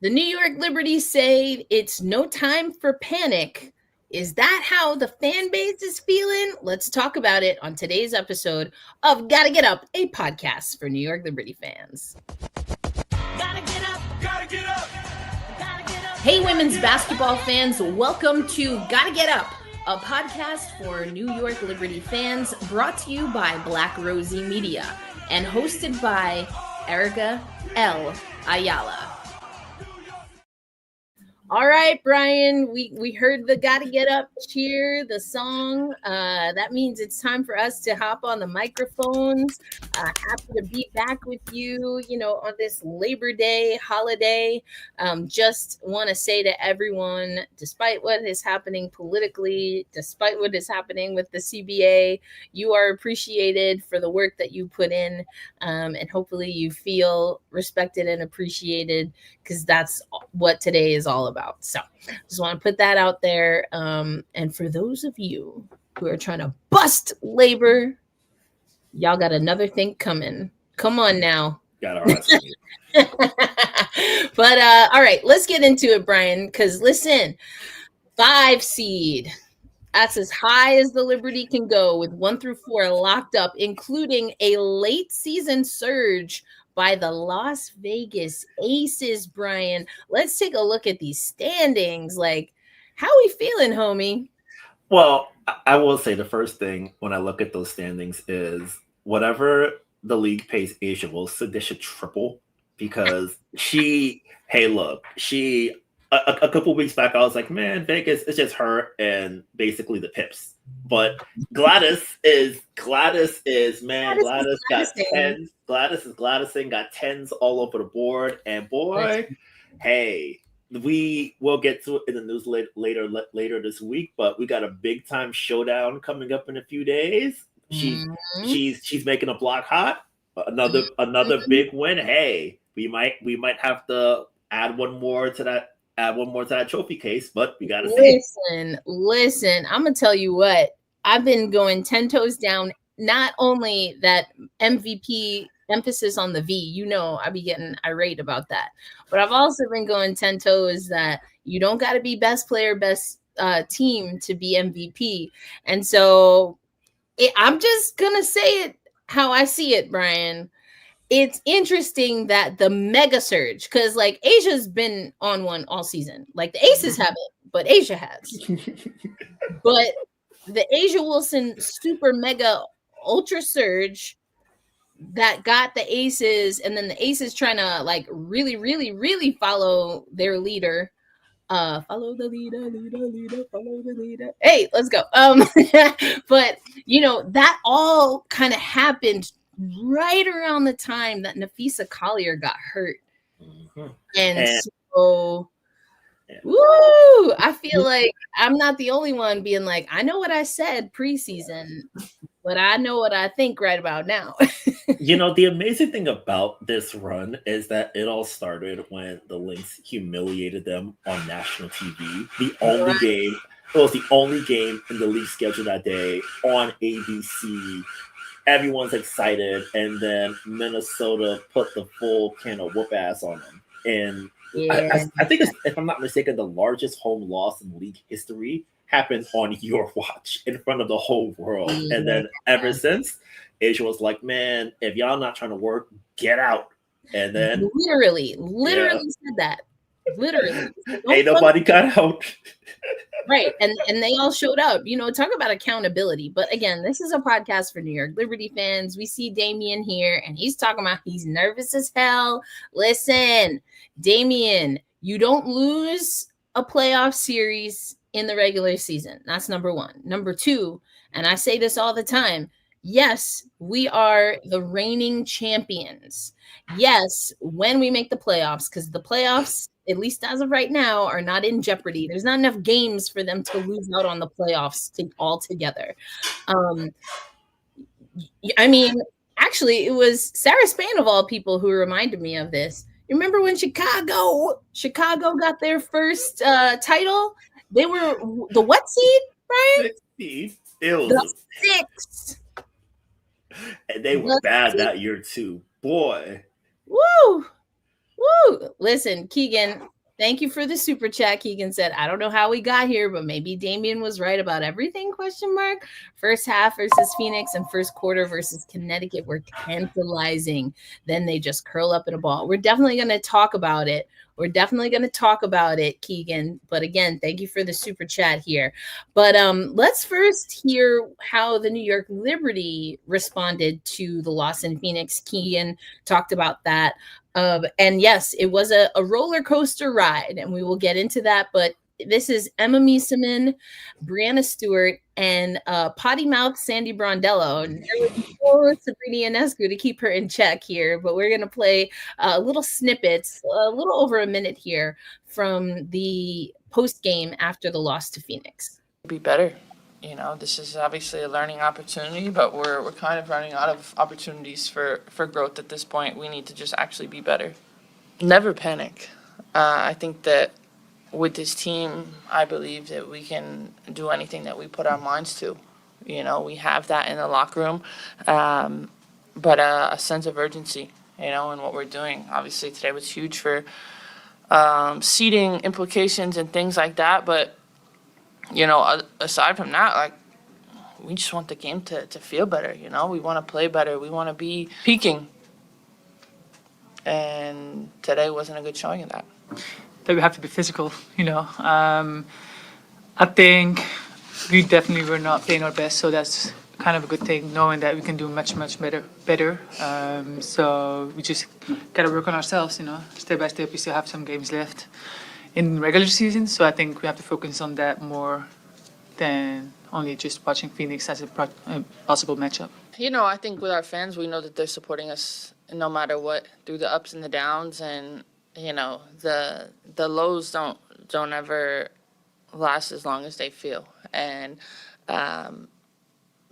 The New York Liberties say it's no time for panic. Is that how the fan base is feeling? Let's talk about it on today's episode of Gotta Get Up, a podcast for New York Liberty fans. Gotta get up, gotta get up, gotta get up. Hey, women's basketball fans, welcome to Gotta Get Up, a podcast for New York Liberty fans, brought to you by Black Rosie Media and hosted by Erica L. Ayala. All right, Brian, we heard the Gotta Get Up cheer, the song. That means it's time for us to hop on the microphones. Happy to be back with you, on this Labor Day holiday. Just want to say to everyone, despite what is happening politically, despite what is happening with the CBA, you are appreciated for the work that you put in. And hopefully you feel respected and appreciated, because that's what today is all about. So just want to put that out there. And for those of you who are trying to bust labor, y'all got another thing coming. Come on now. Got our eyes. But all right, let's get into it, Brian, because listen, 5 seed. That's as high as the Liberty can go, with 1 through 4 locked up, including a late season surge by the Las Vegas Aces, Brian. Let's take a look at these standings. Like, how we feeling, homie? Well, I will say the first thing when I look at those standings is whatever the league pays Asia Wilson, they should triple, because a couple weeks back, I was like, man, Vegas, it's just her and basically the Pips. But Gladys is got 10s. Gladys is Gladysing, got 10s all over the board. And boy, hey, we will get to it in the news later this week, but we got a big time showdown coming up in a few days. She's making a block hot. Another big win. Hey, we might have to add one more to that trophy case, but we gotta see. Listen, I'm gonna tell you what, I've been going 10 toes down. Not only that MVP, emphasis on the V, I be getting irate about that, but I've also been going 10 toes that you don't got to be best player, best team to be MVP. And so I'm just gonna say it how I see it, Brian. It's interesting that the mega surge, because like Asia's been on one all season. Like the Aces haven't, but Asia has. But the Asia Wilson super mega ultra surge that got the Aces, and then the Aces trying to like really, really, really follow their leader. Follow the leader, follow the leader. Hey, let's go. But that all kind of happened right around the time that Nafisa Collier got hurt. And so I feel like I'm not the only one being like, I know what I said preseason, but I know what I think right about now. The amazing thing about this run is that it all started when the Lynx humiliated them on national TV. It was the only game in the league schedule that day on ABC. Everyone's excited, and then Minnesota put the full can of whoop ass on them. And I think it's, if I'm not mistaken, the largest home loss in league history happened on your watch in front of the whole world. And then ever since, Asia was like, man, if y'all not trying to work, get out. And then literally said that. Literally. Ain't nobody got out. Right. And they all showed up. Talk about accountability. But again, this is a podcast for New York Liberty fans. We see Damien here, and he's talking about he's nervous as hell. Listen, Damien, you don't lose a playoff series in the regular season. That's number 1. Number 2, and I say this all the time, yes, we are the reigning champions. Yes, when we make the playoffs, because the playoffs, at least as of right now, are not in jeopardy. There's not enough games for them to lose out on the playoffs altogether. Actually, it was Sarah Spain of all people who reminded me of this. You remember when Chicago got their first title? They were the what seed, right? 6th. It was the 6th. And they were bad that year too. Boy. Woo! Listen, Keegan, Thank you for the super chat. Keegan said, I don't know how we got here, but maybe Damian was right about everything, question mark. First half versus Phoenix and first quarter versus Connecticut were tantalizing. Then they just curl up in a ball. We're definitely going to talk about it. Keegan. But again, thank you for the super chat here. But let's first hear how the New York Liberty responded to the loss in Phoenix. Keegan talked about that. And yes, it was a roller coaster ride, and we will get into that. But this is Emma Mieseman, Breanna Stewart, and potty mouth Sandy Brondello. And there was Sabrina Ionescu to keep her in check here. But we're going to play little snippets, a little over a minute here, from the post game after the loss to Phoenix. Be better. This is obviously a learning opportunity, but we're kind of running out of opportunities for growth at this point. We need to just actually be better. Never panic. I think that with this team, I believe that we can do anything that we put our minds to. We have that in the locker room, but a sense of urgency, in what we're doing. Obviously, today was huge for seeding implications and things like that, but aside from that, we just want the game to feel better, We want to play better. We want to be peaking. And today wasn't a good showing of that. That we have to be physical, I think we definitely were not playing our best, so that's kind of a good thing, knowing that we can do much better. So we just got to work on ourselves, Step by step. We still have some games left in regular season, so I think we have to focus on that more than only just watching Phoenix as a possible matchup. I think with our fans, we know that they're supporting us no matter what, through the ups and the downs, and the lows don't ever last as long as they feel. And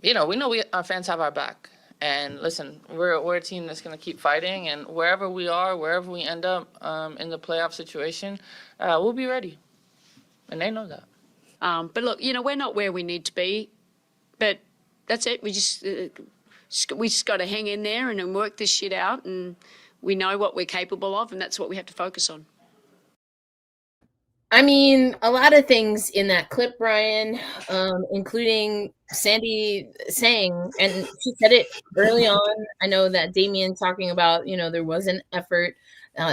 we know our fans have our back. And listen, we're a team that's going to keep fighting, and wherever we are, wherever we end up in the playoff situation, we'll be ready. And they know that. But look, we're not where we need to be, but that's it. We just got to hang in there and then work this shit out, and we know what we're capable of, and that's what we have to focus on. I mean, a lot of things in that clip, Brian, including Sandy saying, and she said it early on, I know that Damian talking about, there was an effort.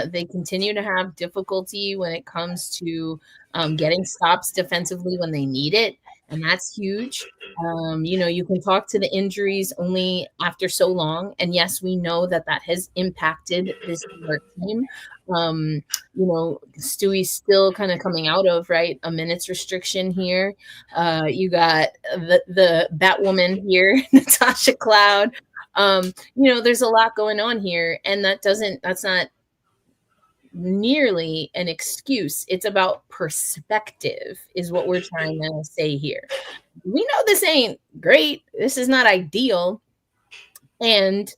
They continue to have difficulty when it comes to getting stops defensively when they need it, and that's huge. You can talk to the injuries only after so long, and yes, we know that has impacted this team. Stewie's still kind of coming out of a minutes restriction here. You got the Batwoman here, Natasha Cloud. There's a lot going on here, and that's not nearly an excuse. It's about perspective, is what we're trying to say here. We know this ain't great. This is not ideal. And,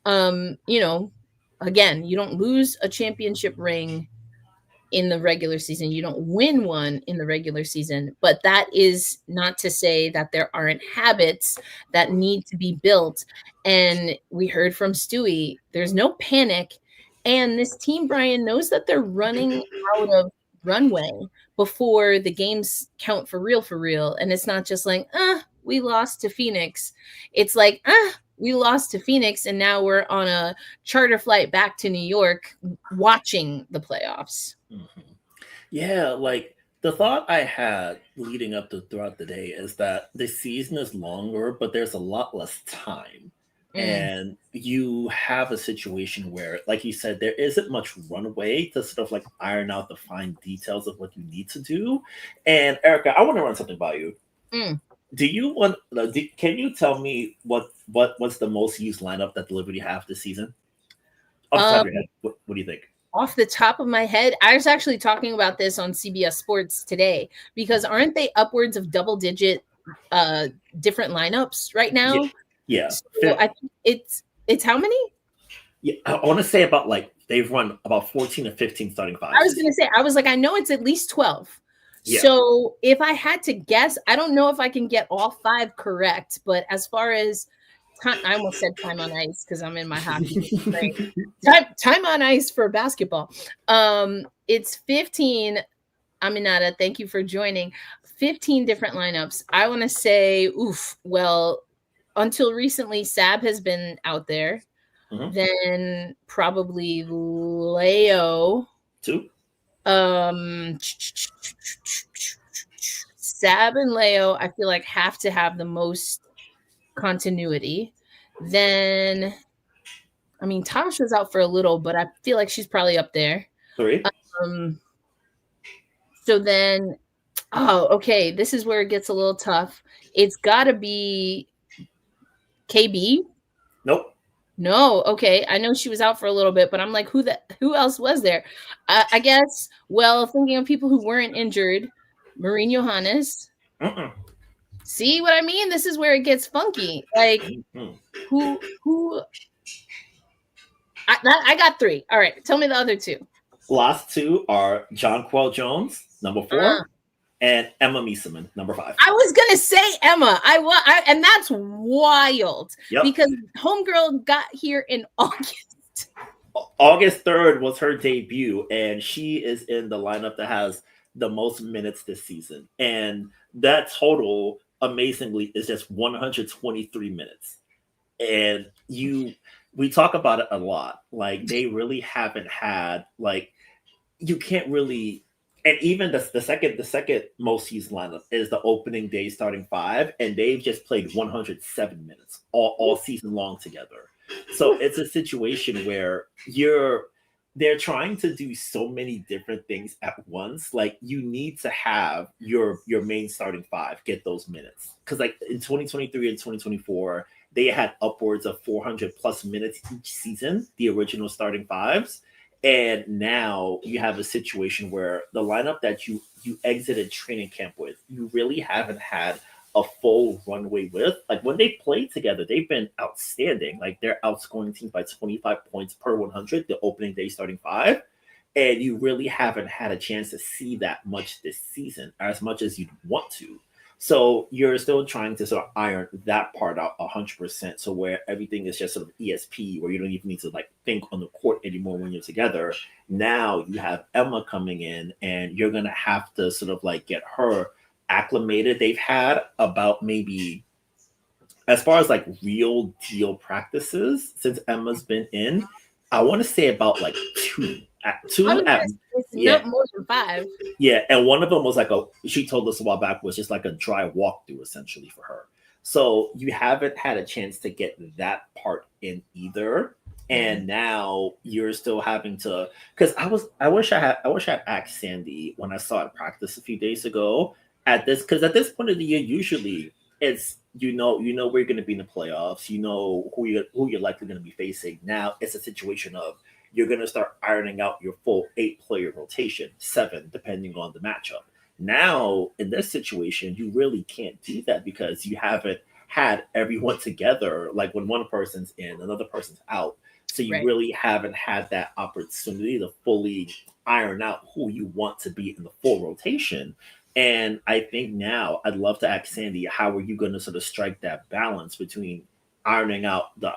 again, you don't lose a championship ring in the regular season. You don't win one in the regular season, but that is not to say that there aren't habits that need to be built. And we heard from Stewie, there's no panic. And this team, Brian, knows that they're running out of runway before the games count for real. And it's not just we lost to Phoenix. It's we lost to Phoenix, and now we're on a charter flight back to New York watching the playoffs. Mm-hmm. Yeah, the thought I had leading up to throughout the day is that the season is longer, but there's a lot less time. And you have a situation where, like you said, there isn't much runway to sort of iron out the fine details of what you need to do. And Erica, I want to run something by you. Do you want? Can you tell me what's the most used lineup that the Liberty have this season? Off the top of your head, what do you think? Off the top of my head, I was actually talking about this on CBS Sports today, because aren't they upwards of double-digit different lineups right now? Yeah. So I think it's how many? Yeah, I want to say about they've run about 14 or 15 starting fives. I was going to say, I know it's at least 12. Yeah. So if I had to guess, I don't know if I can get all 5 correct, but as far as I almost said time on ice because I'm in my hockey. Time on ice for basketball. It's 15. Aminata, thank you for joining. 15 different lineups. I want to say, well, until recently, Sab has been out there. Mhm. Then probably Leo. 2. Sab and Leo, I feel like have to have the most continuity. Then, I mean, Tasha's out for a little, but I feel like she's probably up there. 3. So then, okay, this is where it gets a little tough. It's got to be KB. Nope. No, okay. I know she was out for a little bit, but I'm like, who else was there? I guess. Well, thinking of people who weren't injured, Maureen Johannes. See what I mean? This is where it gets funky. Like, who? I got 3. All right, tell me the other 2. Last 2 are Jonquel Jones, number 4, and Emma Miesemann, number 5. I was gonna say Emma. And that's wild because homegirl got here in August. August 3rd was her debut, and she is in the lineup that has the most minutes this season. And that total, amazingly, is just 123 minutes. And we talk about it a lot. Like, they really haven't had, like, you can't really, and even the second most used lineup is the opening day starting 5, and they've just played 107 minutes all season long together. So it's a situation where they're trying to do so many different things at once. Like, you need to have your main starting 5 get those minutes, because like in 2023 and 2024 they had upwards of 400 plus minutes each season, the original starting 5s. And now you have a situation where the lineup that you exited training camp with, you really haven't had a full runway with. Like, when they played together, they've been outstanding. Like, they're outscoring teams by 25 points per 100, the opening day starting 5. And you really haven't had a chance to see that much this season, as much as you'd want to. So you're still trying to sort of iron that part out 100%. So where everything is just sort of ESP, where you don't even need to like think on the court anymore when you're together. Now you have Emma coming in, and you're going to have to sort of like get her acclimated. They've had about maybe, as far as like real deal practices since Emma's been in, I want to say about like 2. Not more than 5. Yeah, and one of them was like she told us a while back, was just like a dry walkthrough essentially for her. So you haven't had a chance to get that part in either. And now you're still having to, because I wish I had asked Sandy when I saw it practice a few days ago because at this point of the year, usually it's you know where you're going to be in the playoffs, you know who you're likely going to be facing. Now it's a situation of you're going to start ironing out your full 8-player rotation, 7 depending on the matchup. Now in this situation, you really can't do that because you haven't had everyone together. Like, when one person's in, another person's out. So you really haven't had that opportunity to fully iron out who you want to be in the full rotation. And I think now I'd love to ask Sandy, how are you going to sort of strike that balance between ironing out the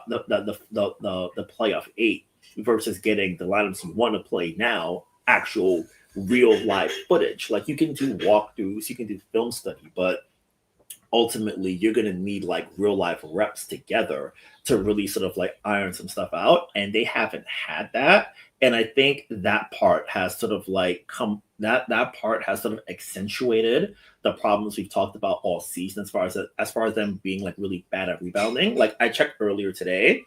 playoff 8 versus getting the lineups you want to play now, actual real life footage? Like, you can do walkthroughs, you can do film study, but ultimately you're going to need like real life reps together to really sort of like iron some stuff out. And they haven't had that. And I think that part has sort of like that part has sort of accentuated the problems we've talked about all season as far as them being like really bad at rebounding. Like, I checked earlier today,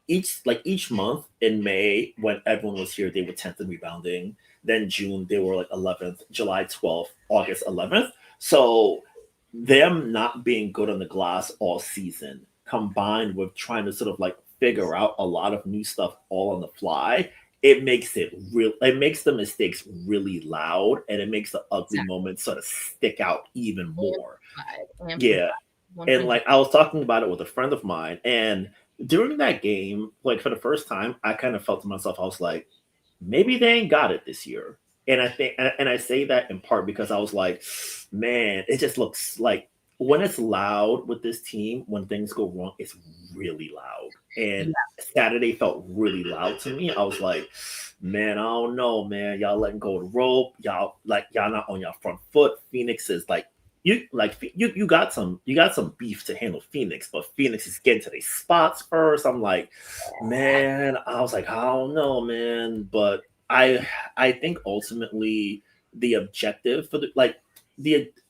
each month in May when everyone was here, they were 10th in rebounding. Then June, they were like 11th, July 12th, August 11th. So them not being good on the glass all season, combined with trying to sort of like figure out a lot of new stuff all on the fly, it makes the mistakes really loud, and it makes the ugly moments sort of stick out even more. Yeah. And like, I was talking about it with a friend of mine, and during that game, like for the first time, I kind of felt to myself, I was like, maybe they ain't got it this year. And I think, and I say that in part because I was like, man, it just looks like when it's loud with this team, when things go wrong, it's really loud. And Saturday felt really loud to me. I was like, man, I don't know, man. Y'all letting go of the rope. Y'all not on your front foot. Phoenix is like you got some beef to handle Phoenix, but Phoenix is getting to their spots first. I'm like, man, I was like, I don't know, man. But I think ultimately the objective for the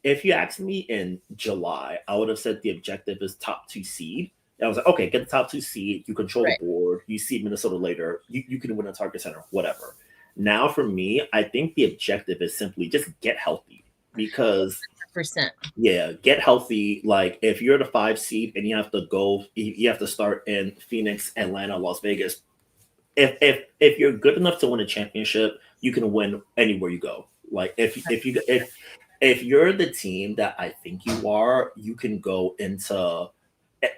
if you asked me in July, I would have said the objective is top 2 seed. And I was like, okay, get the top 2 seed. You control the board. You see Minnesota later. You can win a Target Center, whatever. Now for me, I think the objective is simply just get healthy because get healthy. Like if you're the 5 seed and you have to start in Phoenix, Atlanta, Las Vegas. If you're good enough to win a championship, you can win anywhere you go. Like if you're the team that I think you are, you can go into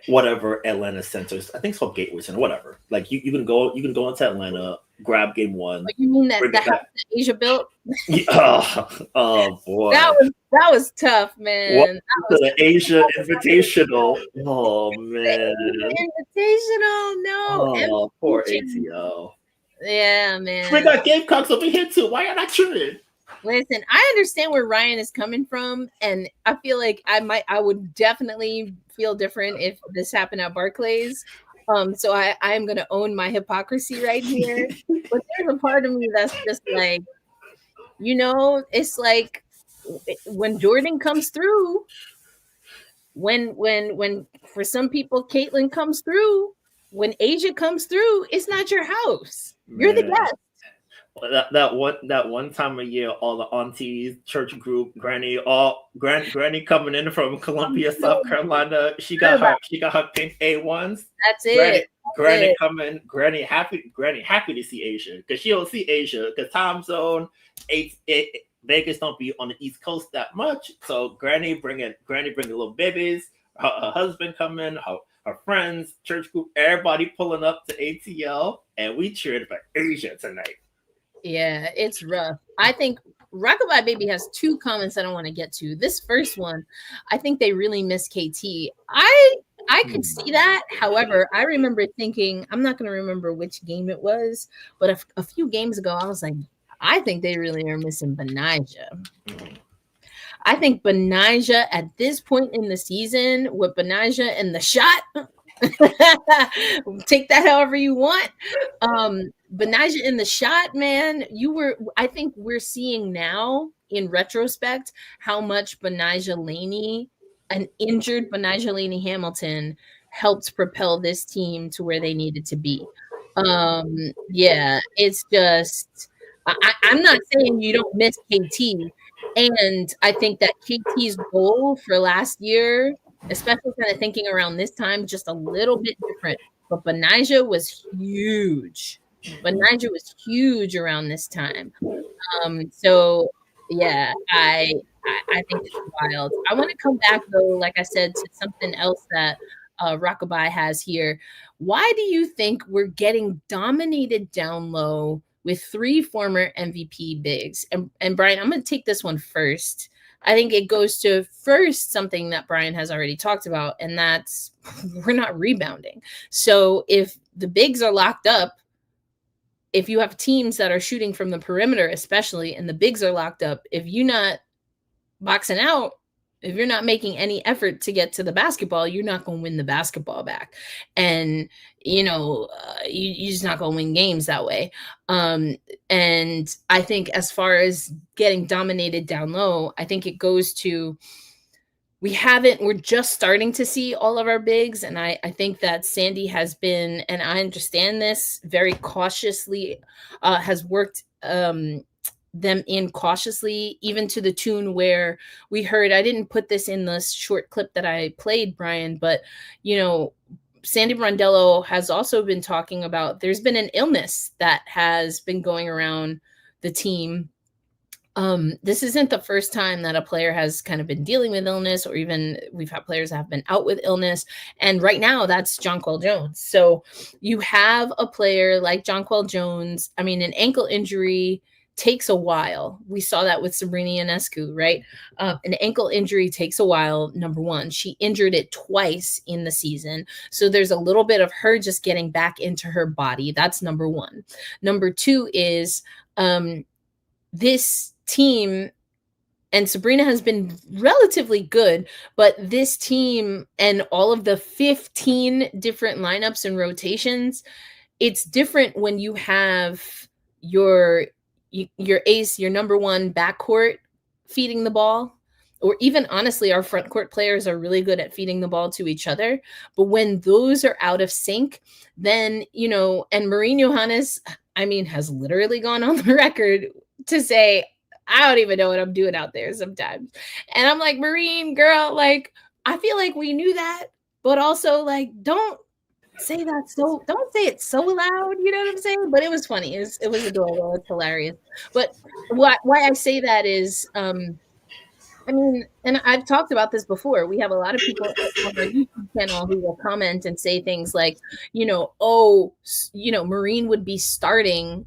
whatever Atlanta centers. I think it's called Gateway Center, whatever. Like you can go into Atlanta, grab game 1. You mean that house that Asia built? Oh boy, that was tough, man. Welcome to the Asia Invitational. Oh man, Invitational, no. Oh, poor ATL. Yeah, man. We got Gamecocks over here too. Why are not cheering? Listen, I understand where Ryan is coming from, and I feel like I would definitely feel different if this happened at Barclays. So I am gonna own my hypocrisy right here. But there's a part of me that's just like, it's like when Jordan comes through, when for some people Caitlin comes through, when Asia comes through, it's not your house. You're the guest. That one time a year, all the aunties, church group, granny coming in from Columbia, South Carolina. She got her pink A1s. That's it. Granny coming. Granny happy to see Asia because she don't see Asia because time zone. Vegas don't be on the East Coast that much. So Granny bringing little babies. Her husband coming. Her friends, church group, everybody pulling up to ATL, and we cheered for Asia tonight. Yeah, it's rough. I think Rockabye Baby has 2 comments that I want to get to. This first one, I think they really miss KT. I could see that. However, I remember thinking, I'm not going to remember which game it was, but a few games ago, I was like, I think they really are missing Benijah. I think Benijah at this point in the season, with Benijah and the shot, take that however you want. Benijah in the shot, man, I think we're seeing now in retrospect how much Benijah Laney, an injured Benijah Laney Hamilton, helped propel this team to where they needed to be. It's just, I'm not saying you don't miss KT. And I think that KT's goal for last year, especially kind of thinking around this time, just a little bit different. But Benijah was huge. Benijah was huge around this time. So yeah, I think it's wild. I want to come back though, like I said, to something else that Rockabye has here. Why do you think we're getting dominated down low with 3 former MVP bigs? And Brian, I'm going to take this one first. I think it goes to first something that Brian has already talked about, and that's we're not rebounding. So if the bigs are locked up, if you have teams that are shooting from the perimeter, especially, and the bigs are locked up, if you're not boxing out, if you're not making any effort to get to the basketball, you're not going to win the basketball back. And, you're just not going to win games that way. And I think as far as getting dominated down low, I think it goes to, we're just starting to see all of our bigs. And I think that Sandy has been, and I understand this, very cautiously, has worked them in cautiously, even to the tune where we heard, I didn't put this in the short clip that I played, Brian, but, Sandy Brondello has also been talking about, there's been an illness that has been going around the team. This isn't the first time that a player has kind of been dealing with illness, or even we've had players that have been out with illness. And right now that's Jonquel Jones. So you have a player like Jonquel Jones, an ankle injury takes a while. We saw that with Breanna Stewart, right? An ankle injury takes a while, number one. She injured it twice in the season. So there's a little bit of her just getting back into her body. That's number one. Number two is this team, and Breanna has been relatively good, but this team and all of the 15 different lineups and rotations, it's different when you have your ace, your number one backcourt feeding the ball, or even honestly, our front court players are really good at feeding the ball to each other. But when those are out of sync, then, and Marine Johannes, has literally gone on the record to say, I don't even know what I'm doing out there sometimes. And I'm like, Marine girl, like, I feel like we knew that, but also like, don't say that. So don't say it so loud. You know what I'm saying? But it was funny. It was adorable. It's hilarious. But why I say that is, and I've talked about this before. We have a lot of people on our YouTube channel who will comment and say things like, Marine would be starting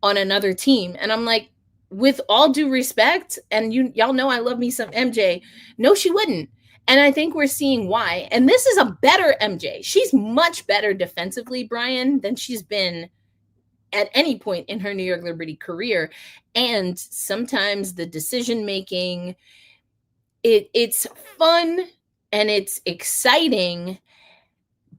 on another team. And I'm like, with all due respect, and y'all know I love me some MJ. No, she wouldn't. And I think we're seeing why. And this is a better MJ. She's much better defensively, Brian, than she's been at any point in her New York Liberty career. And sometimes the decision-making, it's fun and it's exciting.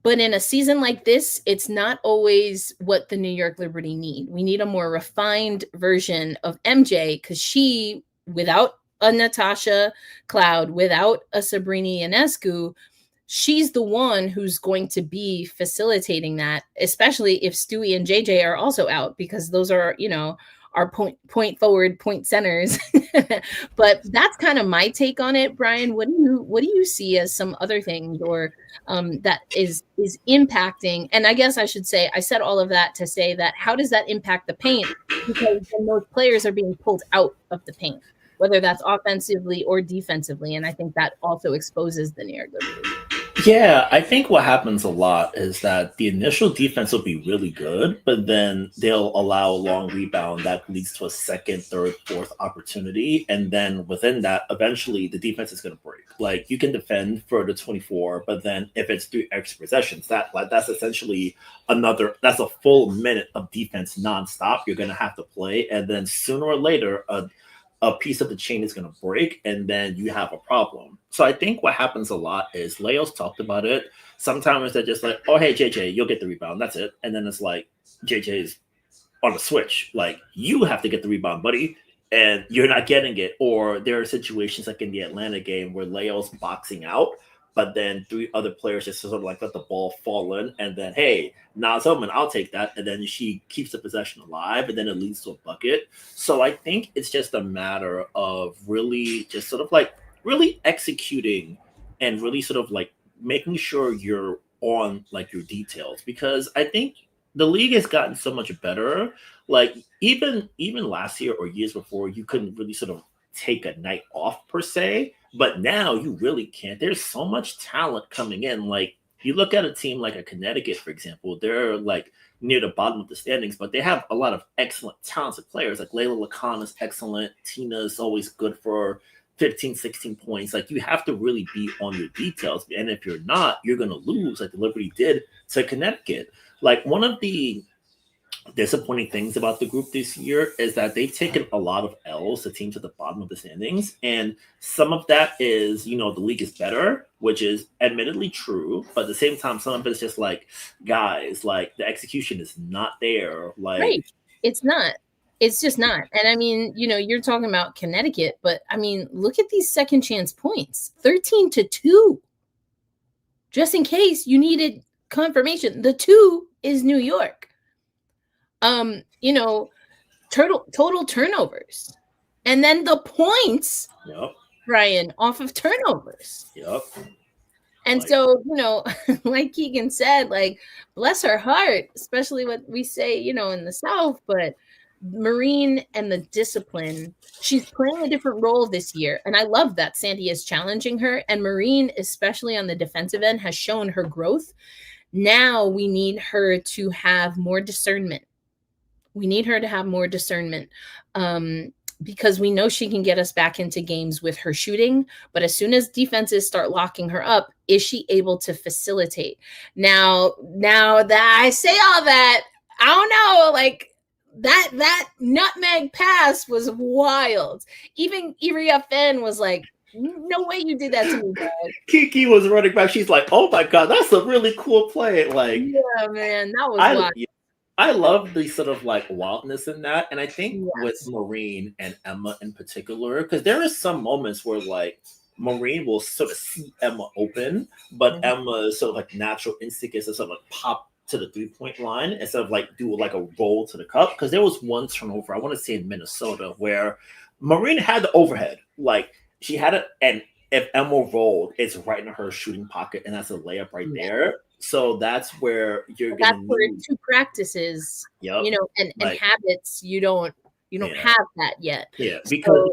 But in a season like this, it's not always what the New York Liberty need. We need a more refined version of MJ, because she, without a Natasha Cloud, without a Breanna Stewart, she's the one who's going to be facilitating that, especially if Stewie and JJ are also out, because those are, our point forward, point centers. But that's kind of my take on it. Brian, what do you see as some other things, or that is impacting? And I guess I should say, I said all of that to say that, how does that impact the paint? Because then those players are being pulled out of the paint, whether that's offensively or defensively. And I think that also exposes the New York Liberty. Yeah, I think what happens a lot is that the initial defense will be really good, but then they'll allow a long rebound that leads to a second, third, fourth opportunity. And then within that, eventually the defense is going to break. Like, you can defend for the 24, but then if it's 3 extra possessions, that's essentially that's a full minute of defense nonstop you're going to have to play. And then sooner or later, a piece of the chain is going to break, and then you have a problem. So I think what happens a lot is, Leo's talked about it. Sometimes they're just like, oh, hey, JJ, you'll get the rebound. That's it. And then it's like, JJ's on a switch. Like, you have to get the rebound, buddy, and you're not getting it. Or there are situations like in the Atlanta game where Leo's boxing out, but then 3 other players just sort of like let the ball fall in, and then, hey, Nas Oman, I'll take that. And then she keeps the possession alive, and then it leads to a bucket. So I think it's just a matter of really just sort of like really executing and really sort of like making sure you're on like your details, because I think the league has gotten so much better. Like, even last year or years before, you couldn't really sort of take a night off per se. But now you really can't. There's so much talent coming in. Like, you look at a team like a Connecticut, for example, they're like near the bottom of the standings, but they have a lot of excellent, talented players. Like, Layla Lacan is excellent. Tina is always good for 15, 16 points. Like, you have to really be on your details. And if you're not, you're going to lose, like the Liberty did to Connecticut. Like, one of the disappointing things about the group this year is that they've taken a lot of L's to teams at the bottom of the standings. And some of that is, the league is better, which is admittedly true. But at the same time, some of it is just like, guys, like, the execution is not there. Like, right. It's not. It's just not. And you're talking about Connecticut, but look at these second chance points, 13-2. Just in case you needed confirmation, the 2 is New York. Total turnovers, and then the points, yep, Brian, off of turnovers. Yep. And so, like Keegan said, like, bless her heart, especially what we say, in the South, but Marine and the discipline, she's playing a different role this year. And I love that Sandy is challenging her, and Marine, especially on the defensive end, has shown her growth. Now we need her to have more discernment We need her to have more discernment. Because we know she can get us back into games with her shooting, but as soon as defenses start locking her up, is she able to facilitate? Now that I say all that, I don't know, like that nutmeg pass was wild. Even Iria Fenn was like, no way you did that to me, dad. Kiki was running back. She's like, oh my God, that's a really cool play. Like, yeah, man, that was wild. I love the sort of like wildness in that. And I think with Maureen and Emma in particular, because there are some moments where like Maureen will sort of see Emma open, but Emma's sort of like natural instinct is to sort of like pop to the 3-point line instead of like do like a roll to the cup. Because there was one turnover, I want to say in Minnesota, where Maureen had the overhead. Like she had it, and if Emma rolled, it's right in her shooting pocket, and that's a layup right there. So that's where you're going to. That's where 2 practices, you know, and like, habits. You don't have that yet. Yeah, because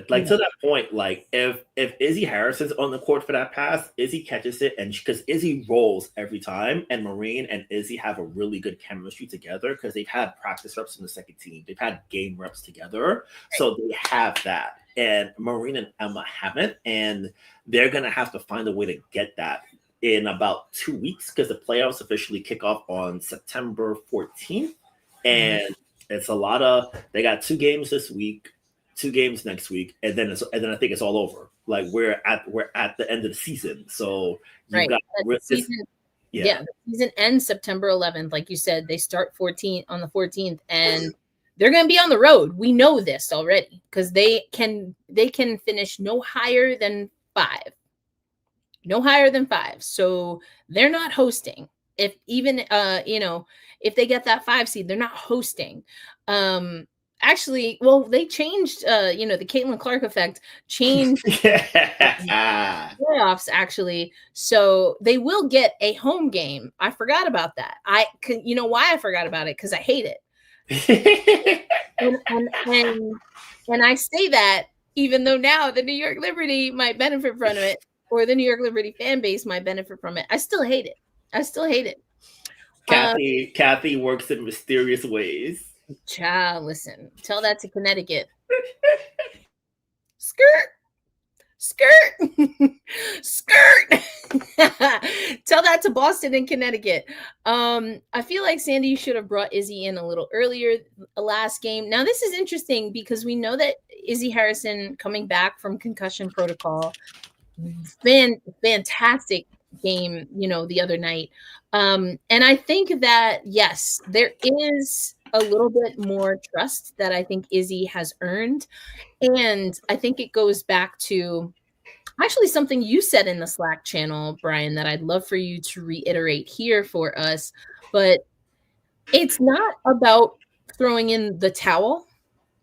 like to that point, like if Izzy Harrison's on the court for that pass, Izzy catches it, and because Izzy rolls every time, and Maureen and Izzy have a really good chemistry together because they've had practice reps in the second team, they've had game reps together, so they have that. And Maureen and Emma haven't, and they're gonna have to find a way to get that in about 2 weeks because the playoffs officially kick off on September 14th, and it's a lot of. They got 2 games this week, 2 games next week, and then I think it's all over. Like we're at the end of the season, so you've got the season ends September 11th. Like you said, they start on the 14th, and they're going to be on the road. We know this already because they can finish no higher than 5. No higher than 5. So they're not hosting. If even if they get that 5 seed, they're not hosting. Actually, well, they changed the Caitlin Clark effect changed playoffs actually. So they will get a home game. I forgot about that. You know why I forgot about it? Because I hate it. and I say that even though now the New York Liberty might benefit from it, or the New York Liberty fan base might benefit from it. I still hate it. Kathy works in mysterious ways. Child, listen, tell that to Connecticut. Skirt. Tell that to Boston and Connecticut. I feel like Sandy should have brought Izzy in a little earlier last game. Now, this is interesting because we know that Izzy Harrison coming back from concussion protocol, fantastic game, the other night. And I think that, yes, there is a little bit more trust that I think Izzy has earned. And I think it goes back to actually something you said in the Slack channel, Brian, that I'd love for you to reiterate here for us. But it's not about throwing in the towel.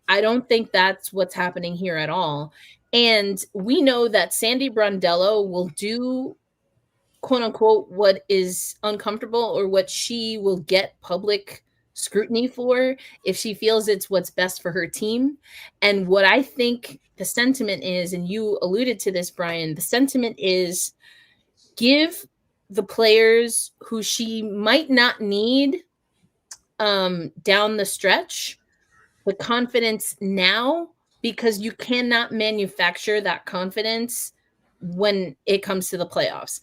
I don't think that's what's happening here at all. And we know that Sandy Brondello will do, quote unquote, what is uncomfortable or what she will get public scrutiny for if she feels it's what's best for her team. And what I think the sentiment is, and you alluded to this, Brian, the sentiment is give the players who she might not need down the stretch the confidence now, because you cannot manufacture that confidence when it comes to the playoffs.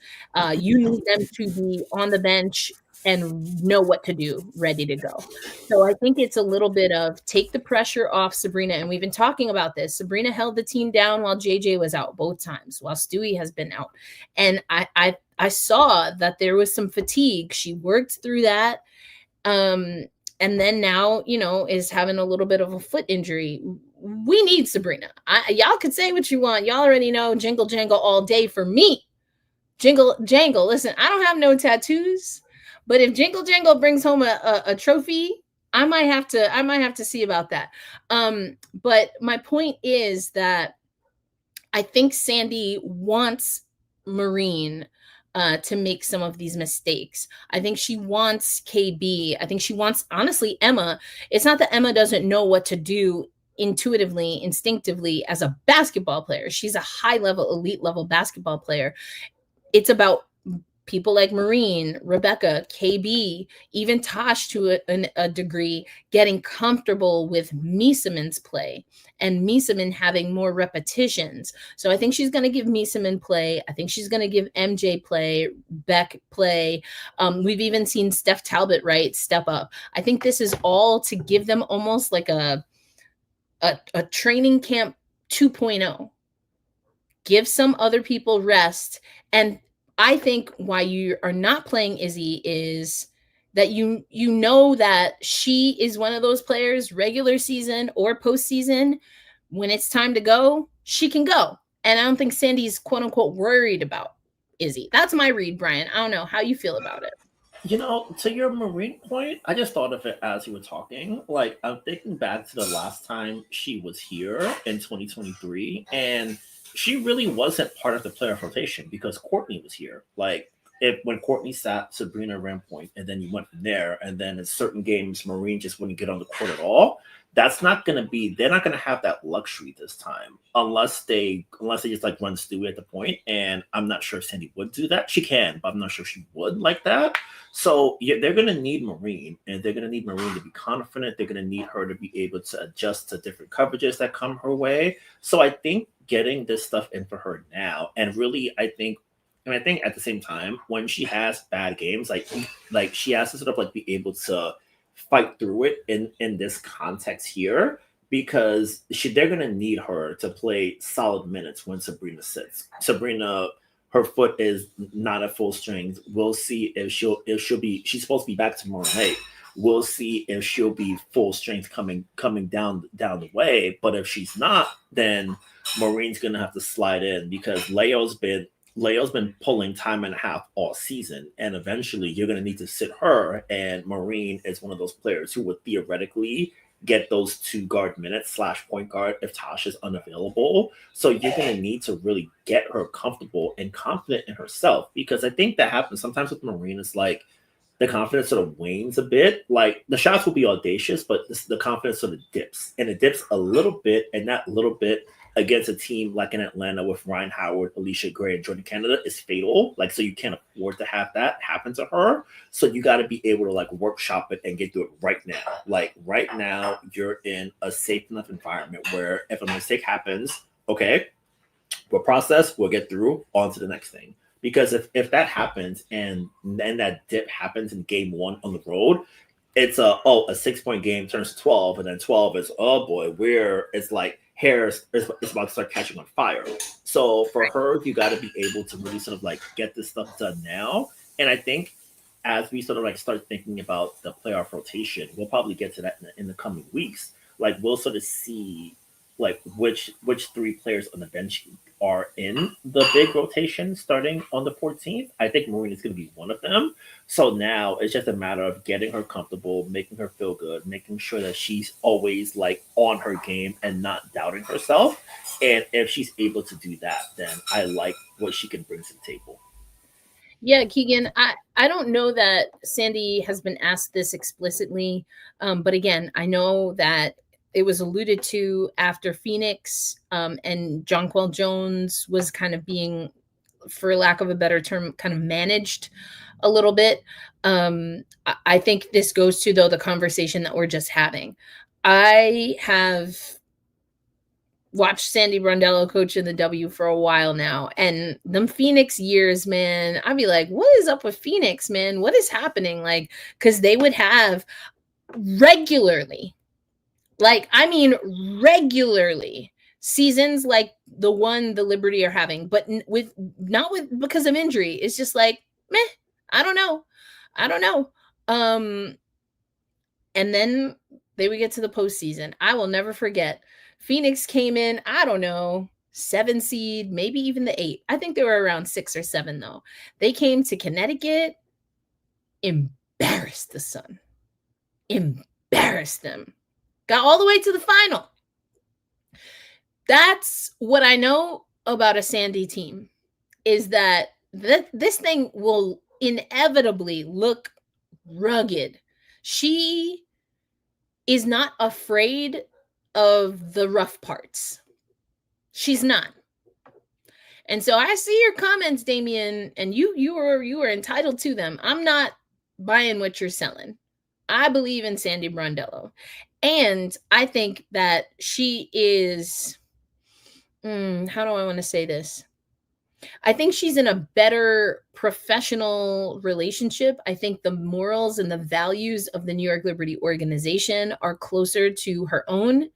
You need them to be on the bench and know what to do, ready to go. So I think it's a little bit of take the pressure off Sabrina. And we've been talking about this. Sabrina held the team down while JJ was out both times, while Stewie has been out. And I saw that there was some fatigue. She worked through that. And then now, is having a little bit of a foot injury. We need Sabrina. Y'all can say what you want. Y'all already know jingle jangle all day for me. Jingle jangle. Listen, I don't have no tattoos, but if Jingle Jangle brings home a trophy, I might have to see about that. But my point is that I think Sandy wants Maureen to make some of these mistakes. I think she wants KB. I think she wants, honestly, Emma. It's not that Emma doesn't know what to do intuitively, instinctively as a basketball player. She's a high level, elite level basketball player. It's about people like Marine, Rebecca, KB, even Tosh to a degree, getting comfortable with Mieseman's play and Mieseman having more repetitions. So I think she's going to give Mieseman play. I think she's going to give MJ play, Beck play. We've even seen Steph Talbot, right, step up. I think this is all to give them almost like a training camp 2.0. Give some other people rest. And I think why you are not playing Izzy is that you know that she is one of those players, regular season or postseason, when it's time to go, she can go. And I don't think Sandy's quote unquote worried about Izzy. That's my read, Brian. I don't know how you feel about it. You know, to your Marine point, I just thought of it as you were talking. Like, I'm thinking back to the last time she was here in 2023, and she really wasn't part of the playoff rotation because Courtney was here. Like, if when Courtney sat, Sabrina ran point, and then you went from there, and then in certain games, Marine just wouldn't get on the court at all. That's not going to be. They're not going to have that luxury this time, unless they just like run Stewie at the point. And I'm not sure if Sandy would do that. She can, but I'm not sure she would like that. So yeah, they're going to need Marine, and they're going to need Marine to be confident. They're going to need her to be able to adjust to different coverages that come her way. So I think getting this stuff in for her now, and really, I think at the same time, when she has bad games, like she has to sort of like be able to fight through it in this context here, because they're going to need her to play solid minutes when Sabrina sits. Sabrina, her foot is not at full strength. We'll see if she's supposed to be back tomorrow night. We'll see if she'll be full strength coming down the way. But if she's not, then Marine's gonna have to slide in, because Leo's been pulling time and a half all season, and eventually you're going to need to sit her. And Marine is one of those players who would theoretically get those 2 guard minutes / point guard if Tosh is unavailable. So you're going to need to really get her comfortable and confident in herself, because I think that happens sometimes with Marine. It's like the confidence sort of wanes a bit. Like, the shots will be audacious, but the confidence sort of dips, and it dips a little bit, and that little bit against a team like in Atlanta with Ryan Howard, Alicia Gray, and Jordan Canada is fatal. Like, so you can't afford to have that happen to her. So you got to be able to like workshop it and get through it right now. Like, right now, you're in a safe enough environment where if a mistake happens, okay, we'll process, we'll get through, on to the next thing. Because if that happens and then that dip happens in game 1 on the road, it's a 6-point game turns to 12, and then 12 is, oh boy, it's like hair is about to start catching on fire. So for her, you got to be able to really sort of like get this stuff done now. And I think as we sort of like start thinking about the playoff rotation, we'll probably get to that in the coming weeks. Like, we'll sort of see like which 3 players on the bench are in the big rotation starting on the 14th. I think Marine is going to be one of them. So now it's just a matter of getting her comfortable, making her feel good, making sure that she's always like on her game and not doubting herself. And if she's able to do that, then I like what she can bring to the table. Yeah, Keegan, I don't know that Sandy has been asked this explicitly, but again, I know that it was alluded to after Phoenix, and Jonquel Jones was kind of being, for lack of a better term, kind of managed a little bit. I think this goes to, though, the conversation that we're just having. I have watched Sandy Brondello coach in the W for a while now, and them Phoenix years, man, I'd be like, what is up with Phoenix, man? What is happening? Like, because they would have regularly, like, I mean, regularly seasons like the one the Liberty are having, but not because of injury. It's just like, meh, I don't know. And then they would get to the postseason. I will never forget. Phoenix came in, I don't know, 7 seed, maybe even the 8. I think they were around 6 or 7 though. They came to Connecticut, embarrassed the Sun, embarrassed them. Got all the way to the final. That's what I know about a Sandy team, is that this thing will inevitably look rugged. She is not afraid of the rough parts. She's not. And so I see your comments, Damien, and you are entitled to them. I'm not buying what you're selling. I believe in Sandy Brondello. And I think that she is, how do I want to say this? I think she's in a better professional relationship. I think the morals and the values of the New York Liberty organization are closer to her own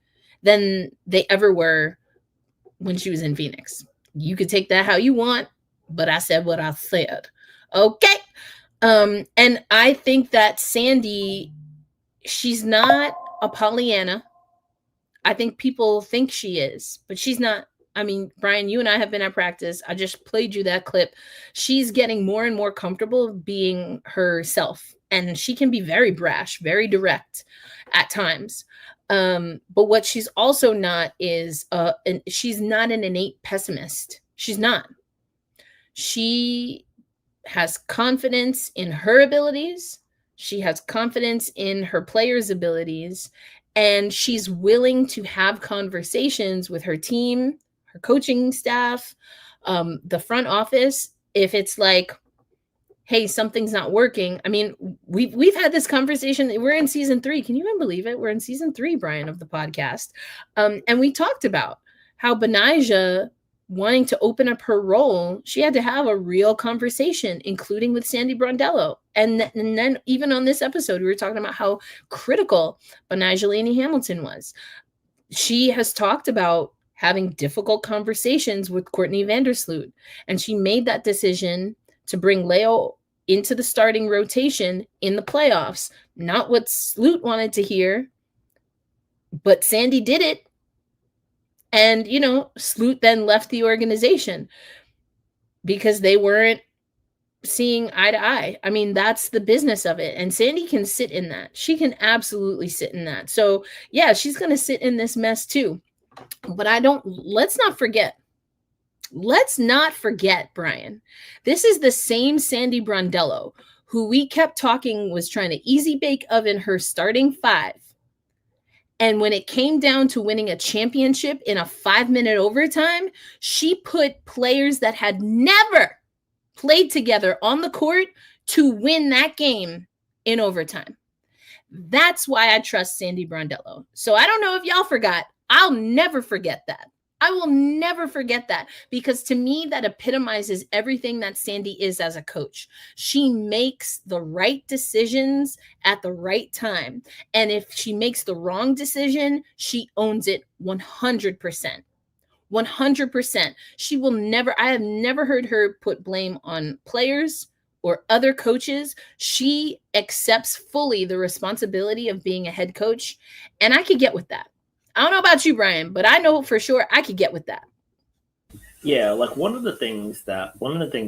than they ever were when she was in Phoenix. You could take that how you want, but I said what I said. Okay. And I think that Sandy, she's not a Pollyanna. I think people think she is, but she's not. I mean, Brian, you and I have been at practice. I just played you that clip. She's getting more and more comfortable being herself, and she can be very brash, very direct at times. But what she's also not is, she's not an innate pessimist. She's not. She has confidence in her abilities. She has confidence in her players' abilities, and she's willing to have conversations with her team, her coaching staff, the front office. If it's like, hey, something's not working. I mean, we've had this conversation. We're in season 3. Can you even believe it? We're in season 3, Brian, of the podcast. And we talked about how Benijah, wanting to open up her role, she had to have a real conversation, including with Sandy Brondello. And then even on this episode, we were talking about how critical Benijah Laney Hamilton was. She has talked about having difficult conversations with Courtney Vandersloot, and she made that decision to bring Leo into the starting rotation in the playoffs. Not what Sloot wanted to hear, but Sandy did it. And, Sloot then left the organization because they weren't seeing eye to eye. I mean, that's the business of it. And Sandy can sit in that. She can absolutely sit in that. So, yeah, she's going to sit in this mess too. But let's not forget, Brian, this is the same Sandy Brondello who we kept talking was trying to easy bake oven her starting 5. And when it came down to winning a championship in a 5-minute overtime, she put players that had never played together on the court to win that game in overtime. That's why I trust Sandy Brondello. So I don't know if y'all forgot. I'll never forget that. I will never forget that, because to me, that epitomizes everything that Sandy is as a coach. She makes the right decisions at the right time. And if she makes the wrong decision, she owns it 100%. 100%. She will never, I have never heard her put blame on players or other coaches. She accepts fully the responsibility of being a head coach. And I could get with that. I don't know about you, Brian, but I know for sure I could get with that. Yeah, like one of the things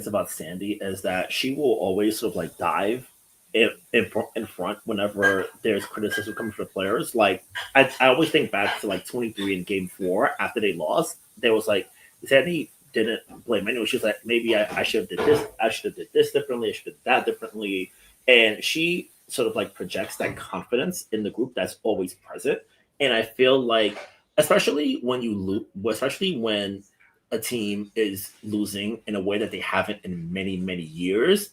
about Sandy is that she will always sort of like dive in front whenever there's criticism coming from players. Like I always think back to like 23 in game 4 after they lost. There was like Sandy didn't blame anyone. She was like, maybe I should have did this. I should have did this differently. I should have did that differently. And she sort of like projects that confidence in the group that's always present. And I feel like, especially when you lose, especially when a team is losing in a way that they haven't in many, many years,